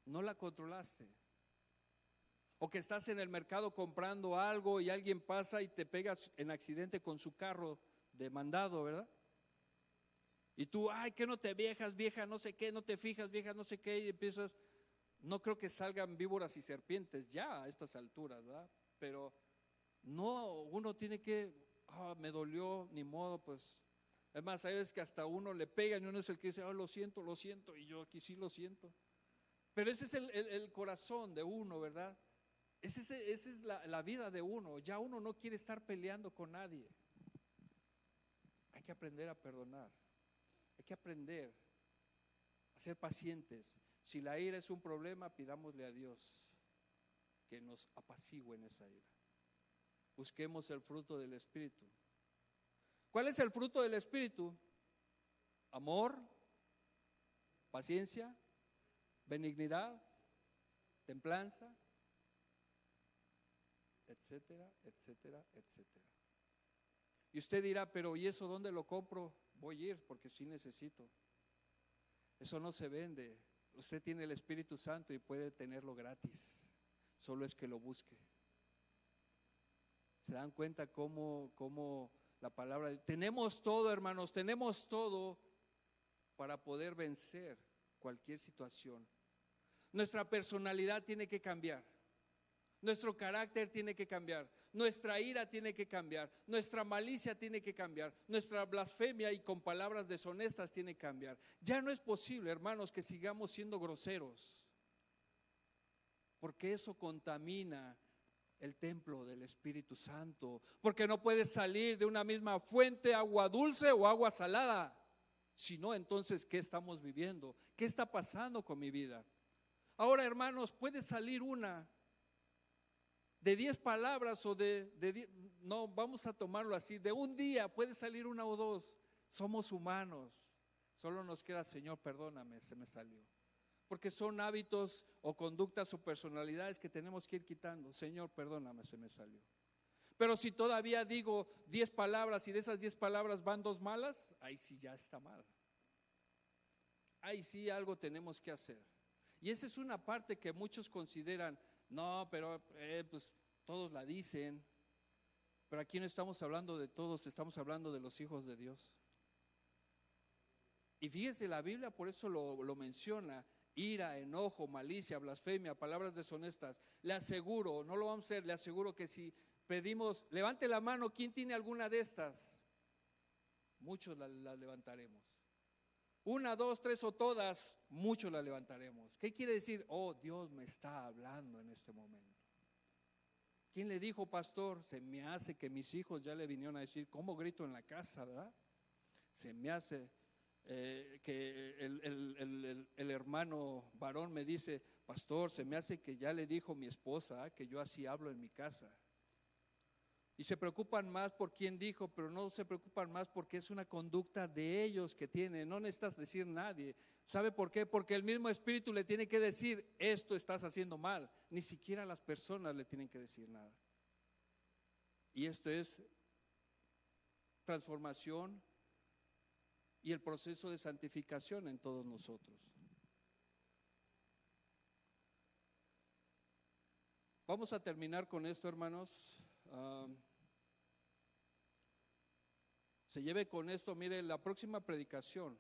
Speaker 1: no la controlaste. O que estás en el mercado comprando algo y alguien pasa y te pegas en accidente con su carro de mandado, ¿verdad? Y tú, ay, que no te viejas, vieja, no sé qué, no te fijas, vieja, no sé qué, y empiezas, no creo que salgan víboras y serpientes ya a estas alturas, ¿verdad? Pero no, uno tiene que, me dolió, ni modo, pues. Es más, hay veces que hasta uno le pegan y uno es el que dice, lo siento, y yo aquí sí lo siento. Pero ese es el corazón de uno, ¿verdad? Esa es la vida de uno. Ya uno no quiere estar peleando con nadie. Hay que aprender a perdonar. Hay que aprender a ser pacientes. Si la ira es un problema, pidámosle a Dios que nos apacigüe en esa ira. Busquemos el fruto del Espíritu. ¿Cuál es el fruto del Espíritu? Amor, paciencia, benignidad, templanza, etcétera, etcétera, etcétera. Y usted dirá, pero ¿y eso dónde lo compro? Voy a ir porque sí necesito. Eso no se vende. Usted tiene el Espíritu Santo y puede tenerlo gratis. Solo es que lo busque. ¿Se dan cuenta cómo la palabra? Tenemos todo, hermanos, tenemos todo para poder vencer cualquier situación. Nuestra personalidad tiene que cambiar. Nuestro carácter tiene que cambiar, nuestra ira tiene que cambiar, nuestra malicia tiene que cambiar, nuestra blasfemia y con palabras deshonestas tiene que cambiar. Ya no es posible, hermanos, que sigamos siendo groseros, porque eso contamina el templo del Espíritu Santo, porque no puedes salir de una misma fuente agua dulce o agua salada. Si no, entonces, ¿qué estamos viviendo? ¿Qué está pasando con mi vida? Ahora, hermanos, puede salir una de 10 palabras o no, vamos a tomarlo así, de un día puede salir una o dos. Somos humanos, solo nos queda, Señor, perdóname, se me salió. Porque son hábitos o conductas o personalidades que tenemos que ir quitando. Señor, perdóname, se me salió. Pero si todavía digo 10 palabras y de esas 10 palabras van 2 malas, ahí sí ya está mal. Ahí sí algo tenemos que hacer. Y esa es una parte que muchos consideran, no, pero pues todos la dicen. Pero aquí no estamos hablando de todos, estamos hablando de los hijos de Dios. Y fíjese, la Biblia por eso lo menciona: ira, enojo, malicia, blasfemia, palabras deshonestas. Le aseguro, no lo vamos a hacer, le aseguro que si pedimos, levante la mano, ¿quién tiene alguna de estas? Muchos la levantaremos. 1, 2, 3 o todas, muchos la levantaremos. ¿Qué quiere decir? Oh, Dios me está hablando en este momento. ¿Quién le dijo, pastor? Se me hace que mis hijos ya le vinieron a decir, ¿cómo grito en la casa, verdad? Se me hace que el hermano varón me dice, pastor, se me hace que ya le dijo mi esposa que yo así hablo en mi casa. Y se preocupan más por quién dijo, pero no se preocupan más porque es una conducta de ellos que tienen. No necesitas decir nadie. ¿Sabe por qué? Porque el mismo Espíritu le tiene que decir, esto estás haciendo mal. Ni siquiera las personas le tienen que decir nada. Y esto es transformación y el proceso de santificación en todos nosotros. Vamos a terminar con esto, hermanos. Se lleve con esto, mire, la próxima predicación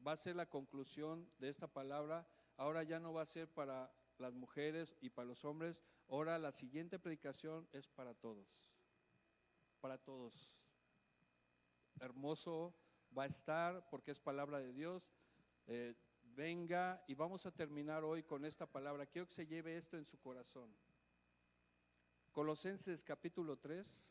Speaker 1: va a ser la conclusión de esta palabra. Ahora ya no va a ser para las mujeres y para los hombres. Ahora la siguiente predicación es para todos. Para todos. Hermoso va a estar porque es palabra de Dios. Venga y vamos a terminar hoy con esta palabra. Quiero que se lleve esto en su corazón. Colosenses capítulo 3.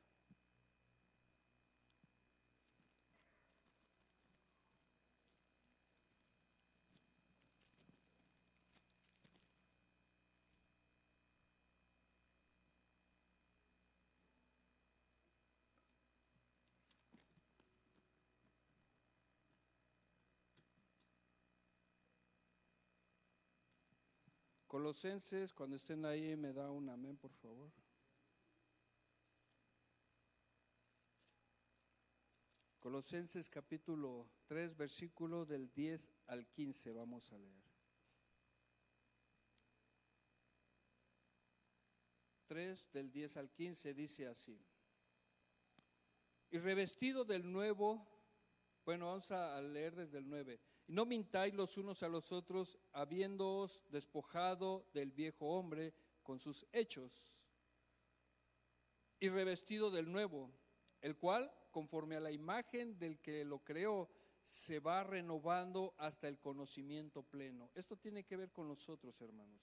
Speaker 1: Colosenses, cuando estén ahí me da un amén, por favor. Colosenses capítulo 3, versículo del 10 al 15, vamos a leer. 3 del 10 al 15 dice así: y revestido del nuevo, bueno, vamos a leer desde el 9. Y no mintáis los unos a los otros, habiéndoos despojado del viejo hombre con sus hechos, y revestido del nuevo, el cual, conforme a la imagen del que lo creó, se va renovando hasta el conocimiento pleno. Esto tiene que ver con nosotros, hermanos,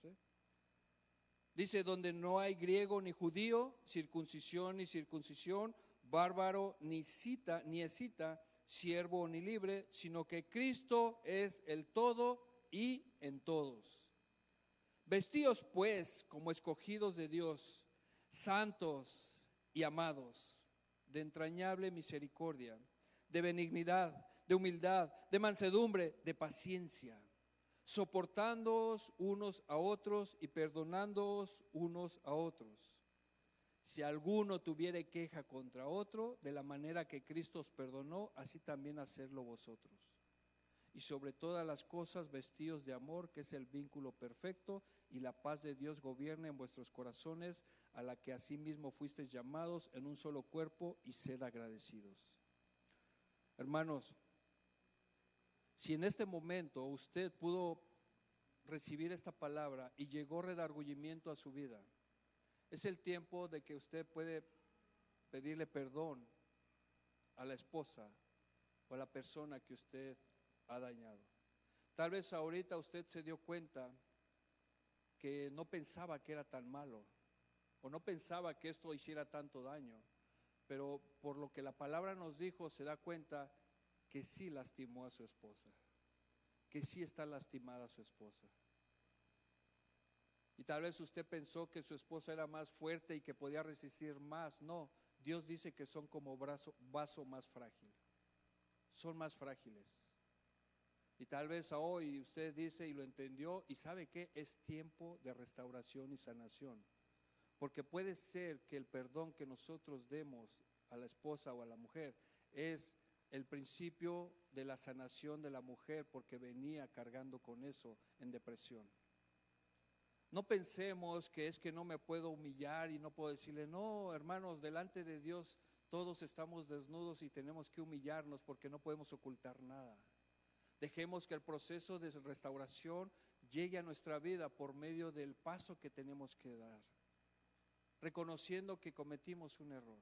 Speaker 1: Dice, donde no hay griego ni judío, circuncisión ni circuncisión, bárbaro ni escita, siervo ni libre, sino que Cristo es el todo y en todos. Vestíos pues como escogidos de Dios, santos y amados, de entrañable misericordia, de benignidad, de humildad, de mansedumbre, de paciencia, soportándoos unos a otros y perdonándoos unos a otros. Si alguno tuviere queja contra otro, de la manera que Cristo os perdonó, así también hacedlo vosotros. Y sobre todas las cosas vestíos de amor, que es el vínculo perfecto, y la paz de Dios gobierne en vuestros corazones, a la que asimismo fuisteis llamados en un solo cuerpo, y sed agradecidos. Hermanos, si en este momento usted pudo recibir esta palabra y llegó redargüimiento a su vida, es el tiempo de que usted puede pedirle perdón a la esposa o a la persona que usted ha dañado. Tal vez ahorita usted se dio cuenta que no pensaba que era tan malo o no pensaba que esto hiciera tanto daño, pero por lo que la palabra nos dijo se da cuenta que sí lastimó a su esposa, que sí está lastimada su esposa. Y tal vez usted pensó que su esposa era más fuerte y que podía resistir más. No, Dios dice que son como vaso más frágil. Son más frágiles. Y tal vez hoy usted dice y lo entendió y sabe que es tiempo de restauración y sanación. Porque puede ser que el perdón que nosotros demos a la esposa o a la mujer es el principio de la sanación de la mujer, porque venía cargando con eso en depresión. No pensemos que es que no me puedo humillar y no puedo decirle, no, hermanos, delante de Dios todos estamos desnudos y tenemos que humillarnos porque no podemos ocultar nada. Dejemos que el proceso de restauración llegue a nuestra vida por medio del paso que tenemos que dar, reconociendo que cometimos un error.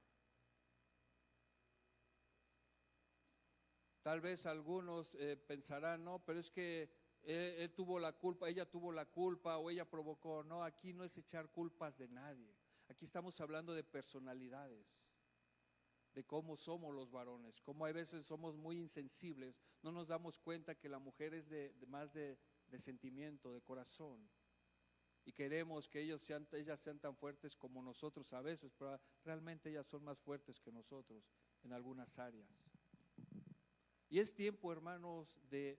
Speaker 1: Tal vez algunos pensarán, no, pero es que él tuvo la culpa, ella tuvo la culpa o ella provocó. No, aquí no es echar culpas de nadie. Aquí estamos hablando de personalidades, de cómo somos los varones, cómo a veces somos muy insensibles, no nos damos cuenta que la mujer es más de sentimiento, de corazón, y queremos que ellas sean tan fuertes como nosotros a veces, pero realmente ellas son más fuertes que nosotros en algunas áreas. Y es tiempo, hermanos, de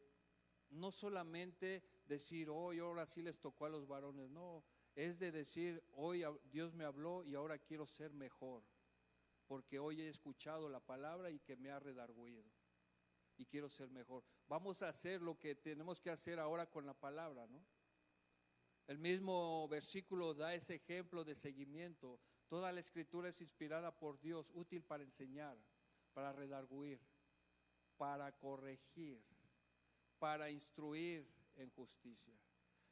Speaker 1: no solamente decir, hoy ahora sí les tocó a los varones, no, es de decir, hoy Dios me habló y ahora quiero ser mejor, porque hoy he escuchado la palabra y que me ha redargüido y quiero ser mejor. Vamos a hacer lo que tenemos que hacer ahora con la palabra, ¿no? El mismo versículo da ese ejemplo de seguimiento. Toda la escritura es inspirada por Dios, útil para enseñar, para redargüir, para corregir, para instruir en justicia.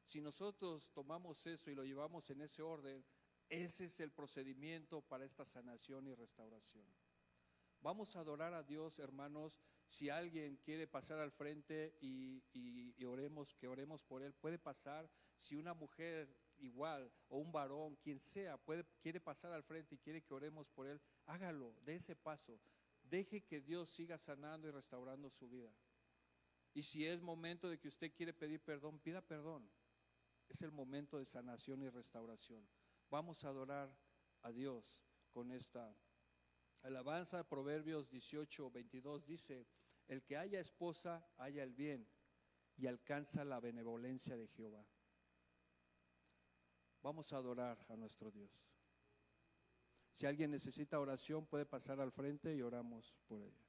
Speaker 1: Si nosotros tomamos eso y lo llevamos en ese orden, ese es el procedimiento para esta sanación y restauración. Vamos a adorar a Dios, hermanos. Si alguien quiere pasar al frente y oremos, que oremos por él, puede pasar. Si una mujer igual o un varón, quien sea, quiere pasar al frente y quiere que oremos por él, hágalo, dé ese paso. Deje que Dios siga sanando y restaurando su vida. Y si es momento de que usted quiere pedir perdón, pida perdón. Es el momento de sanación y restauración. Vamos a adorar a Dios con esta alabanza. Proverbios 18:22 dice: el que haya esposa, haya el bien y alcanza la benevolencia de Jehová. Vamos a adorar a nuestro Dios. Si alguien necesita oración, puede pasar al frente y oramos por ella.